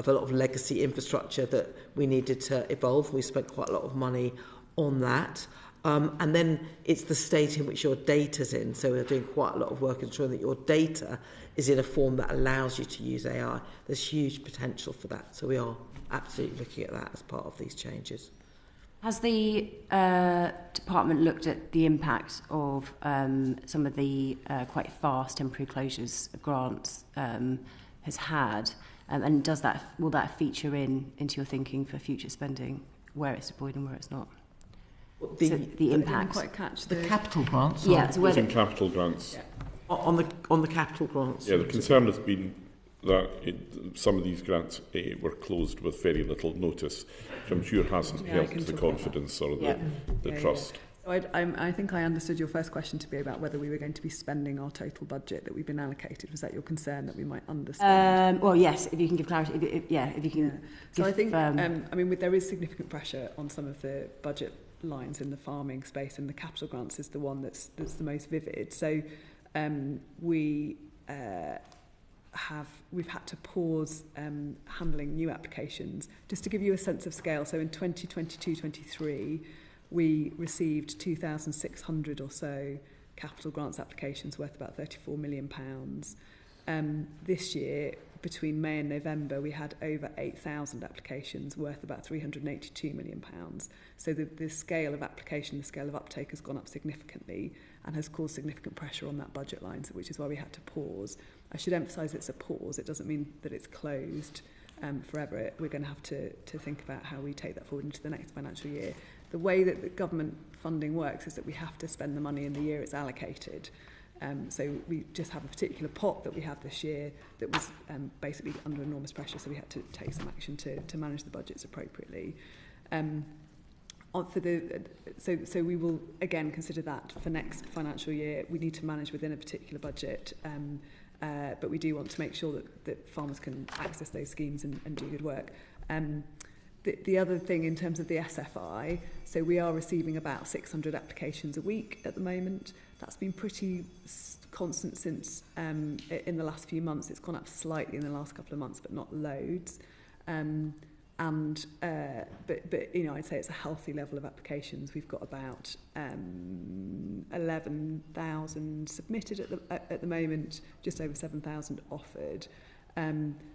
lot of legacy infrastructure that we needed to evolve. We spent quite a lot of money on that. And then it's the state in which your data's in. So we're doing quite a lot of work ensuring that your data is in a form that allows you to use AI. There's huge potential for that. So we are absolutely looking at that as part of these changes. Has the department looked at the impact of some of the quite fast temporary closures of grants has had, and will that feature into your thinking for future spending, where it's deployed and where it's not? The impact. I didn't quite catch the capital grants. Yeah, so using capital grants. Yeah. On the capital grants. Yeah, the concern has been that some of these grants were closed with very little notice, which I'm sure hasn't helped the confidence or the trust. So I think I understood your first question to be about whether we were going to be spending our total budget that we've been allocated. Was that your concern, that we might underspend? Well, yes, if you can give clarity. If you can. Yeah. So I think, there is significant pressure on some of the budget lines in the farming space, and the capital grants is the one that's the most vivid. So we've had to pause handling new applications. Just to give you a sense of scale, so in 2022-23, we received 2,600 or so capital grants applications worth about £34 million. This year, between May and November, we had over 8,000 applications worth about £382 million. So the scale of application, the scale of uptake has gone up significantly and has caused significant pressure on that budget line, which is why we had to pause. I should emphasise it's a pause. It doesn't mean that it's closed forever. We're going to have to think about how we take that forward into the next financial year. The way that the government funding works is that we have to spend the money in the year it's allocated. So we just have a particular pot that we have this year that was basically under enormous pressure, so we had to take some action to manage the budgets appropriately. So we will again consider that for next financial year. We need to manage within a particular budget, but we do want to make sure that farmers can access those schemes and do good work. The other thing in terms of the SFI, so we are receiving about 600 applications a week at the moment. That's been pretty constant since in the last few months. It's gone up slightly in the last couple of months, but not loads. But I'd say it's a healthy level of applications. We've got about 11,000 submitted at the moment, just over 7,000 offered.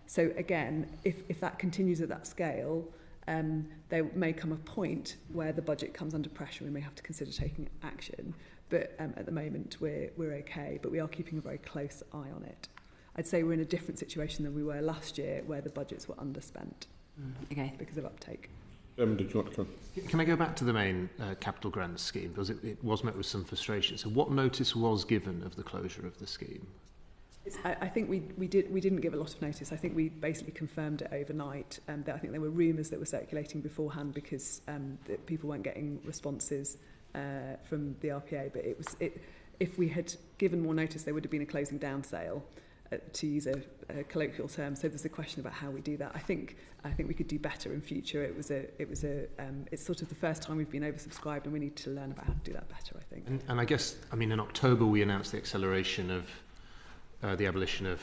So again, if that continues at that scale, there may come a point where the budget comes under pressure and we may have to consider taking action. But at the moment, we're okay, but we are keeping a very close eye on it. I'd say we're in a different situation than we were last year, where the budgets were underspent because of uptake. Did you want to come? Can I go back to the main capital grants scheme? Because it was met with some frustration. So what notice was given of the closure of the scheme? I think we didn't give a lot of notice. I think we basically confirmed it overnight. I think there were rumours that were circulating beforehand because that people weren't getting responses from the RPA. But if we had given more notice, there would have been a closing down sale, to use a colloquial term. So there's a question about how we do that. I think we could do better in future. It's sort of the first time we've been oversubscribed, and we need to learn about how to do that better, I think. And I guess, in October we announced the acceleration of the abolition of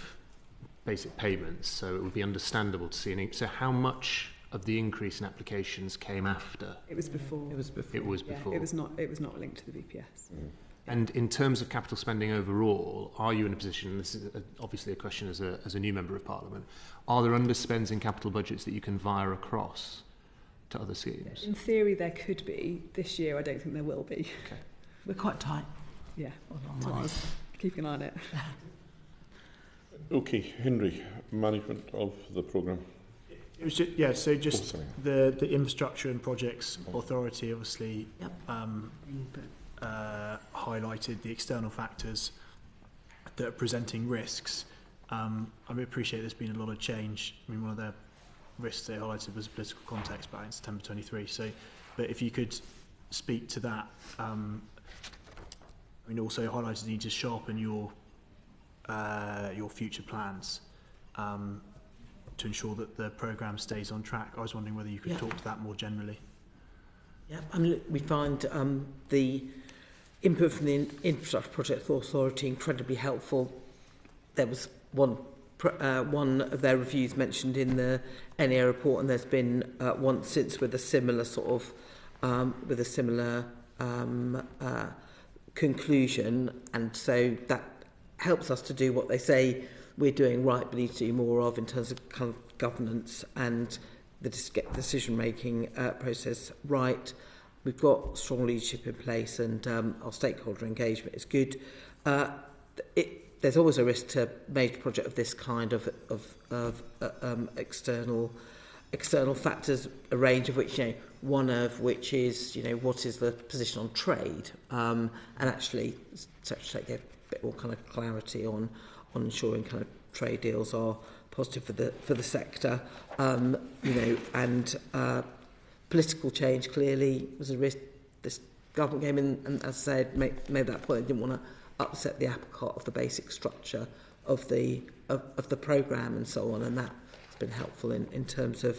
basic payments, so it would be understandable to see so how much of the increase in applications came after? It was before. It was before. Yeah, it was not linked to the VPS. Mm. And in terms of capital spending overall, are you in a position, and this is obviously a question as a new Member of Parliament, are there underspends in capital budgets that you can via across to other schemes? In theory there could be. This year I don't think there will be. Okay. We're quite tight. Yeah. Keep an eye on it. Okay, Henry, management of the programme. It was just, the Infrastructure and Projects Authority obviously highlighted the external factors that are presenting risks. I appreciate there's been a lot of change. One of the risks they highlighted was political context back in September 23. But if you could speak to that, also highlighted the need to sharpen your future plans to ensure that the programme stays on track. I was wondering whether you could talk to that more generally. Yeah, we find the input from the Infrastructure Project Authority incredibly helpful. There was one of their reviews mentioned in the NEA report, and there's been one since with a similar conclusion, and so that helps us to do what they say we're doing right, but need to do more of in terms of kind of governance and the decision-making process right. We've got strong leadership in place, and our stakeholder engagement is good. There's always a risk to major project of this kind of external factors, a range of which, one of which is, what is the position on trade, and actually Secretary gave a bit more kind of clarity on ensuring kind of trade deals are positive for the sector, and political change clearly was a risk. This government came in and, as I said, made that point. They didn't want to upset the apple cart of the basic structure of the programme and so on, and that's been helpful in terms of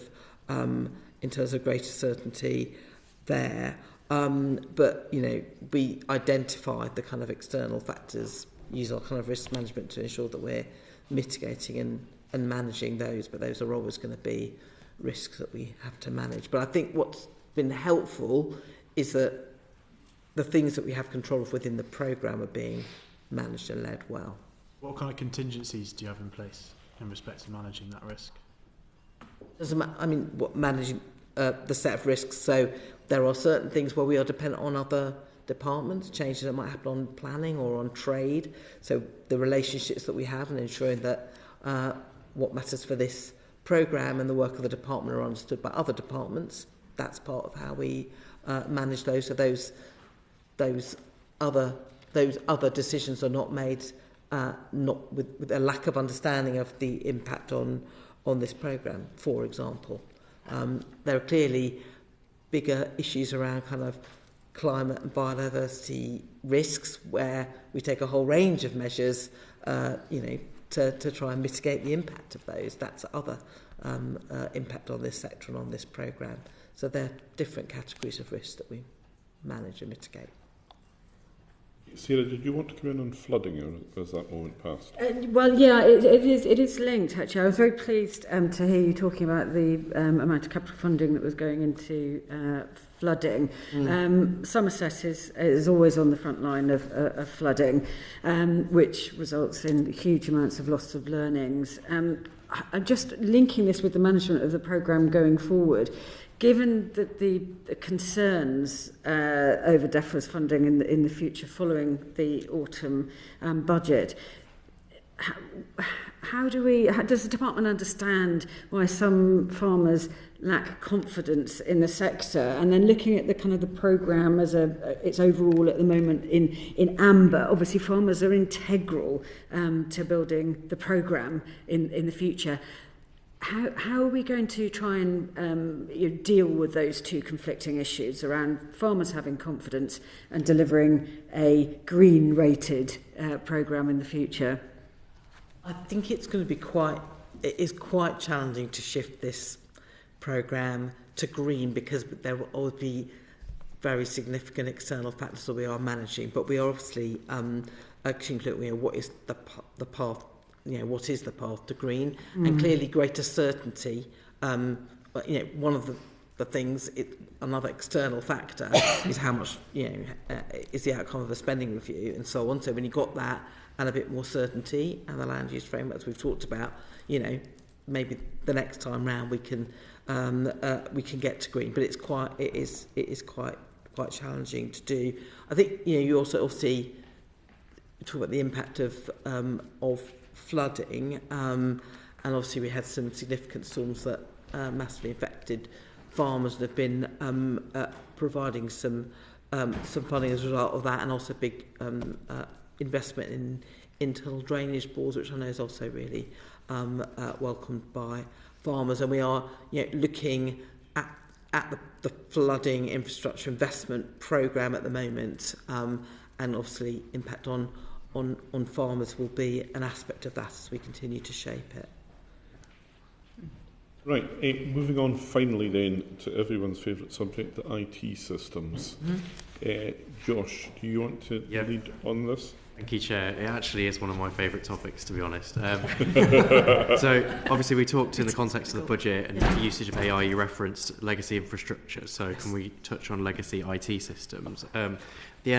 greater certainty there. But we identified the kind of external factors, use our kind of risk management to ensure that we're mitigating and managing those, but those are always going to be risks that we have to manage. But I think what's been helpful is that the things that we have control of within the programme are being managed and led well. What kind of contingencies do you have in place in respect to managing that risk? Managing the set of risks. So there are certain things where we are dependent on other departments, changes that might happen on planning or on trade. So the relationships that we have and ensuring that what matters for this programme and the work of the department are understood by other departments, that's part of how we manage those. So those other decisions are not made not with a lack of understanding of the impact on this programme. For example, there are clearly bigger issues around kind of climate and biodiversity risks, where we take a whole range of measures, to try and mitigate the impact of those. That's other impact on this sector and on this programme. So they're different categories of risks that we manage and mitigate. Sarah, did you want to come in on flooding, or has that moment passed? It is linked, actually. I was very pleased to hear you talking about the amount of capital funding that was going into flooding. Somerset is always on the front line of flooding, which results in huge amounts of loss of learnings. I'm just linking this with the management of the programme going forward. Given that the concerns over DEFRA's funding in the future following the autumn budget, how does the department understand why some farmers lack confidence in the sector? And then looking at the kind of the programme as its overall at the moment in amber, obviously farmers are integral to building the programme in the future. How are we going to try and deal with those two conflicting issues around farmers having confidence and delivering a green-rated programme in the future? I think it's going to be quite challenging to shift this programme to green, because there will always be very significant external factors that we are managing. But we are obviously looking what is the path. What is the path to green, and clearly greater certainty. One of the things, another external factor is how much, is the outcome of the spending review and so on. So when you've got that and a bit more certainty and the land use frameworks we've talked about, maybe the next time round we can get to green. But it is quite challenging to do. I think you also obviously talk about the impact of flooding, and obviously we had some significant storms that massively affected farmers, that have been providing some funding as a result of that, and also big investment in internal drainage boards, which I know is also really welcomed by farmers. And we are looking at the flooding infrastructure investment programme at the moment, and obviously impact on farmers will be an aspect of that as we continue to shape it. Right, moving on finally then to everyone's favourite subject, the IT systems. Josh, do you want to lead on this? Thank you, Chair. It actually is one of my favourite topics, to be honest. So, obviously, we talked in the context of the budget and the usage of AI. You referenced legacy infrastructure. So, can we touch on legacy IT systems? The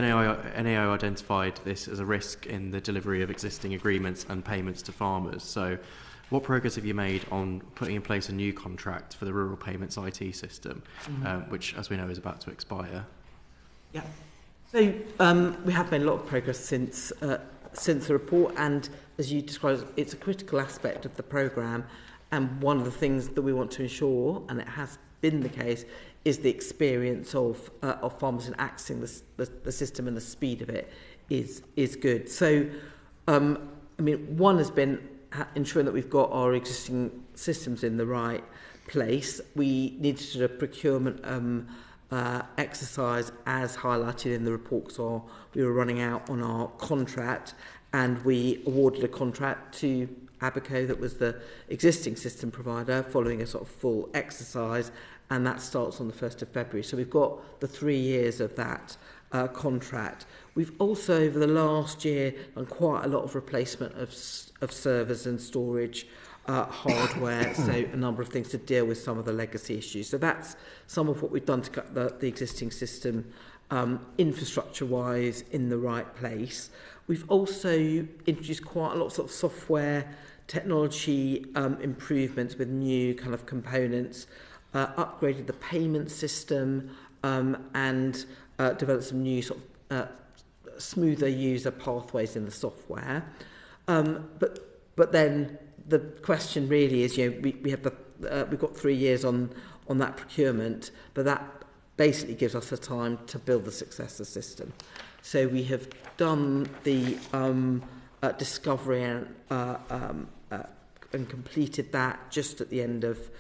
NAO identified this as a risk in the delivery of existing agreements and payments to farmers. So, what progress have you made on putting in place a new contract for the rural payments IT system, which, as we know, is about to expire? Yeah. So we have made a lot of progress since the report, and as you described, it's a critical aspect of the programme. And one of the things that we want to ensure, and it has been the case, is the experience of farmers in accessing the system and the speed of it is good. So, one has been ensuring that we've got our existing systems in the right place. We need to do a procurement exercise as highlighted in the report, so we were running out on our contract, and we awarded a contract to Abaco, that was the existing system provider, following a sort of full exercise, and that starts on the 1st of February. So we've got the 3 years of that contract. We've also, over the last year, done quite a lot of replacement of servers and storage hardware, so a number of things to deal with some of the legacy issues. So that's some of what we've done to get the existing system infrastructure-wise in the right place. We've also introduced quite a lot of sort of software technology improvements with new kind of components, upgraded the payment system, and developed some new sort of smoother user pathways in the software. But then the question really is, we've got 3 years on that procurement, but that basically gives us the time to build the successor system. So we have done the discovery and completed that just at the end of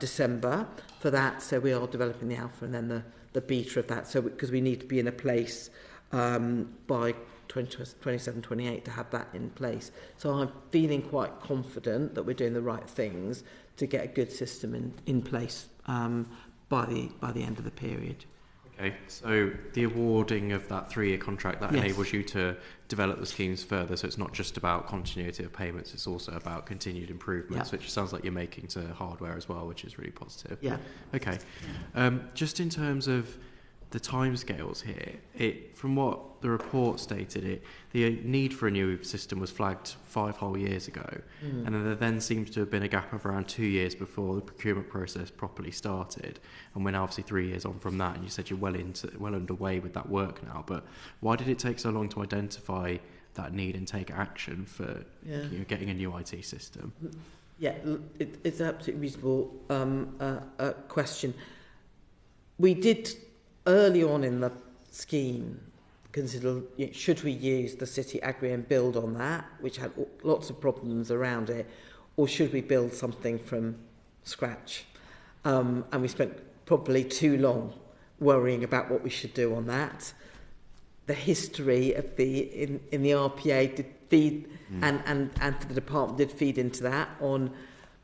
December for that. So we are developing the alpha and then the beta of that. So because we need to be in a place by 27-28 to have that in place. So I'm feeling quite confident that we're doing the right things to get a good system in place by the end of the period. Okay, so the awarding of that 3-year contract, that enables you to develop the schemes further, so it's not just about continuity of payments, it's also about continued improvements, which sounds like you're making to hardware as well, which is really positive. Yeah. Okay. Just in terms of the timescales here, from what the report stated, the need for a new system was flagged 5 whole years ago, and there then seems to have been a gap of around 2 years before the procurement process properly started, and we're now obviously 3 years on from that, and you said you're well underway with that work now, but why did it take so long to identify that need and take action for getting a new IT system? Yeah, it's an absolutely reasonable question. We did early on in the scheme consider, should we use the city agri and build on that, which had lots of problems around it, or should we build something from scratch? And we spent probably too long worrying about what we should do on that. The history of in the RPA did feed, and for the department did feed into that, on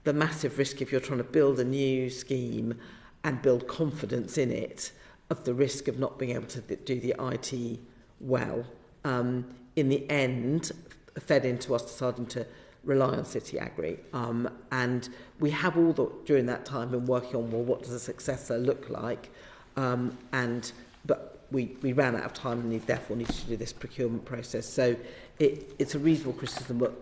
the massive risk if you're trying to build a new scheme and build confidence in it, of the risk of not being able to do the IT well. In the end, fed into us deciding to rely on City Agri. And we have during that time been working on, well, what does a successor look like? But we ran out of time and therefore needed to do this procurement process. So it's a reasonable criticism, but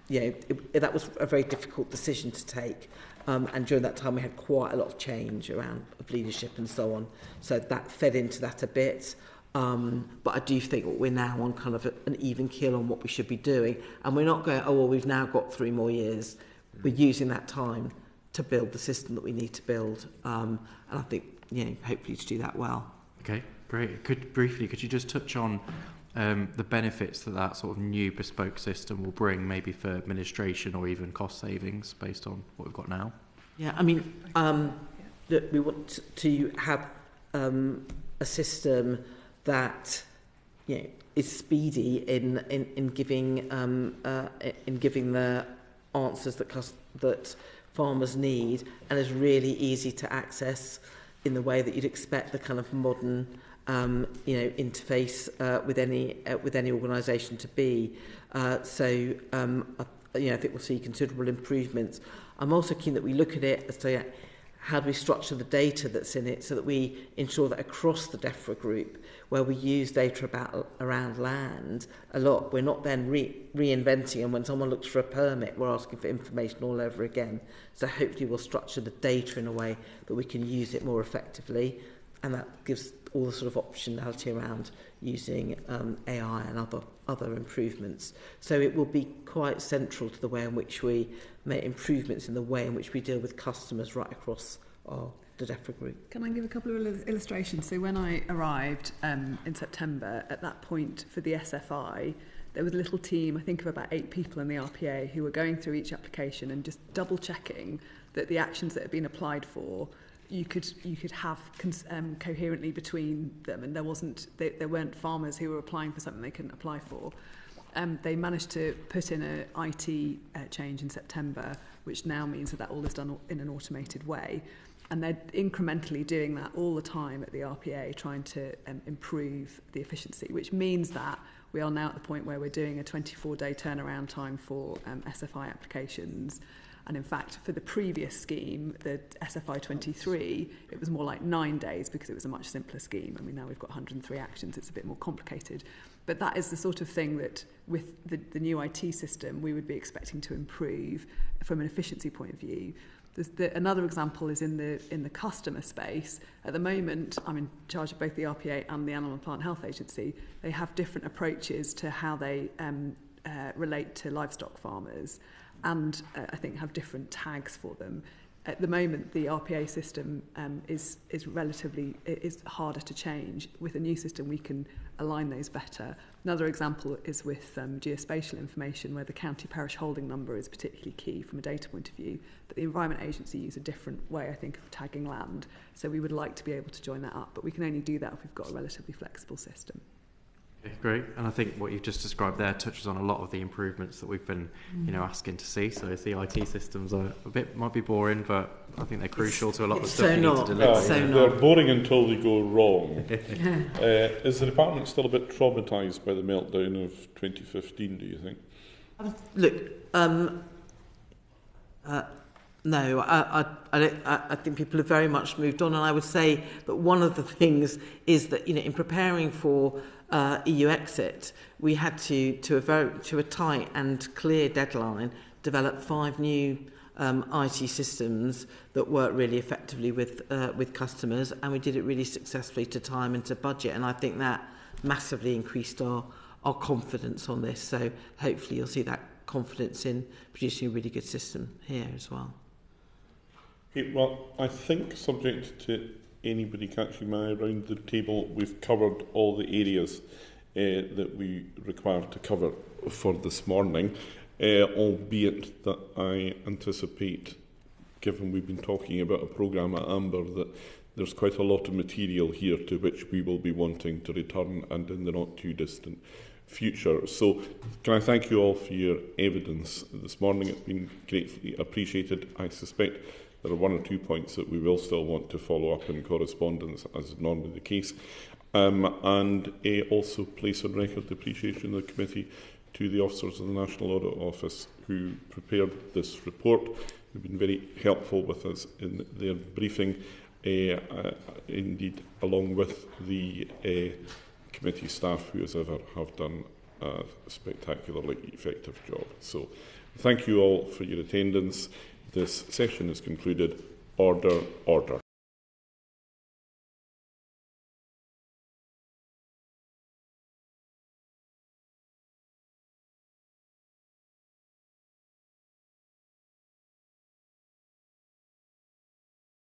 that was a very difficult decision to take. And during that time we had quite a lot of change around of leadership and so on. So that fed into that a bit. But I do think we're now on kind of an even keel on what we should be doing. And we're not going, we've now got 3 more years. We're using that time to build the system that we need to build. And I think, hopefully to do that well. Okay, great. Could you just touch on the benefits that sort of new bespoke system will bring, maybe for administration or even cost savings based on what we've got now? Yeah, I mean, we want to have a system that is speedy in giving the answers that farmers need and is really easy to access in the way that you'd expect the kind of modern interface with any organisation to be. I think we'll see considerable improvements. I'm also keen that we look at it as to how do we structure the data that's in it so that we ensure that across the DEFRA group, where we use data around land a lot, we're not then reinventing, and when someone looks for a permit, we're asking for information all over again. So hopefully we'll structure the data in a way that we can use it more effectively, and that gives all the sort of optionality around using AI and other improvements. So it will be quite central to the way in which we make improvements in the way in which we deal with customers right across the DEFRA group. Can I give a couple of illustrations? So when I arrived in September, at that point for the SFI, there was a little team, I think of about 8 people in the RPA, who were going through each application and just double checking that the actions that had been applied for you could have coherently between them, and there weren't farmers who were applying for something they couldn't apply for. They managed to put in an IT change in September, which now means that all is done in an automated way, and they're incrementally doing that all the time at the RPA, trying to improve the efficiency, which means that we are now at the point where we're doing a 24-day turnaround time for SFI applications. And in fact, for the previous scheme, the SFI 23, it was more like 9 days because it was a much simpler scheme. I mean, now we've got 103 actions. It's a bit more complicated. But that is the sort of thing that with the new IT system, we would be expecting to improve from an efficiency point of view. Another example is in the customer space. At the moment, I'm in charge of both the RPA and the Animal and Plant Health Agency. They have different approaches to how they relate to livestock farmers, and I think have different tags for them. At the moment, the RPA system is harder to change. With a new system, we can align those better. Another example is with geospatial information, where the county parish holding number is particularly key from a data point of view. But the Environment Agency use a different way, I think, of tagging land. So we would like to be able to join that up, but we can only do that if we've got a relatively flexible system. Okay, great. And I think what you've just described there touches on a lot of the improvements that we've been, asking to see. So the IT systems are might be boring, but I think they're crucial to a lot of the stuff you need to deliver. They're boring until they go wrong. Is the department still a bit traumatised by the meltdown of 2015, do you think? No, I think people have very much moved on, and I would say that one of the things is that in preparing for EU exit, we had to a tight and clear deadline develop 5 new IT systems that work really effectively with customers, and we did it really successfully to time and to budget, and I think that massively increased our confidence on this. So hopefully you'll see that confidence in producing a really good system here as well. Okay, well, I think subject to anybody catching my eye around the table, we've covered all the areas that we require to cover for this morning, albeit that I anticipate, given we've been talking about a programme at Amber, that there's quite a lot of material here to which we will be wanting to return, and in the not too distant future. So can I thank you all for your evidence this morning? It's been greatly appreciated. I suspect there are 1 or 2 points that we will still want to follow up in correspondence, as is normally the case, and also place on record the appreciation of the committee to the officers of the National Audit Office who prepared this report. They've been very helpful with us in their briefing, indeed along with the committee staff who, as ever, have done a spectacularly effective job. So thank you all for your attendance. This session is concluded. Order, order.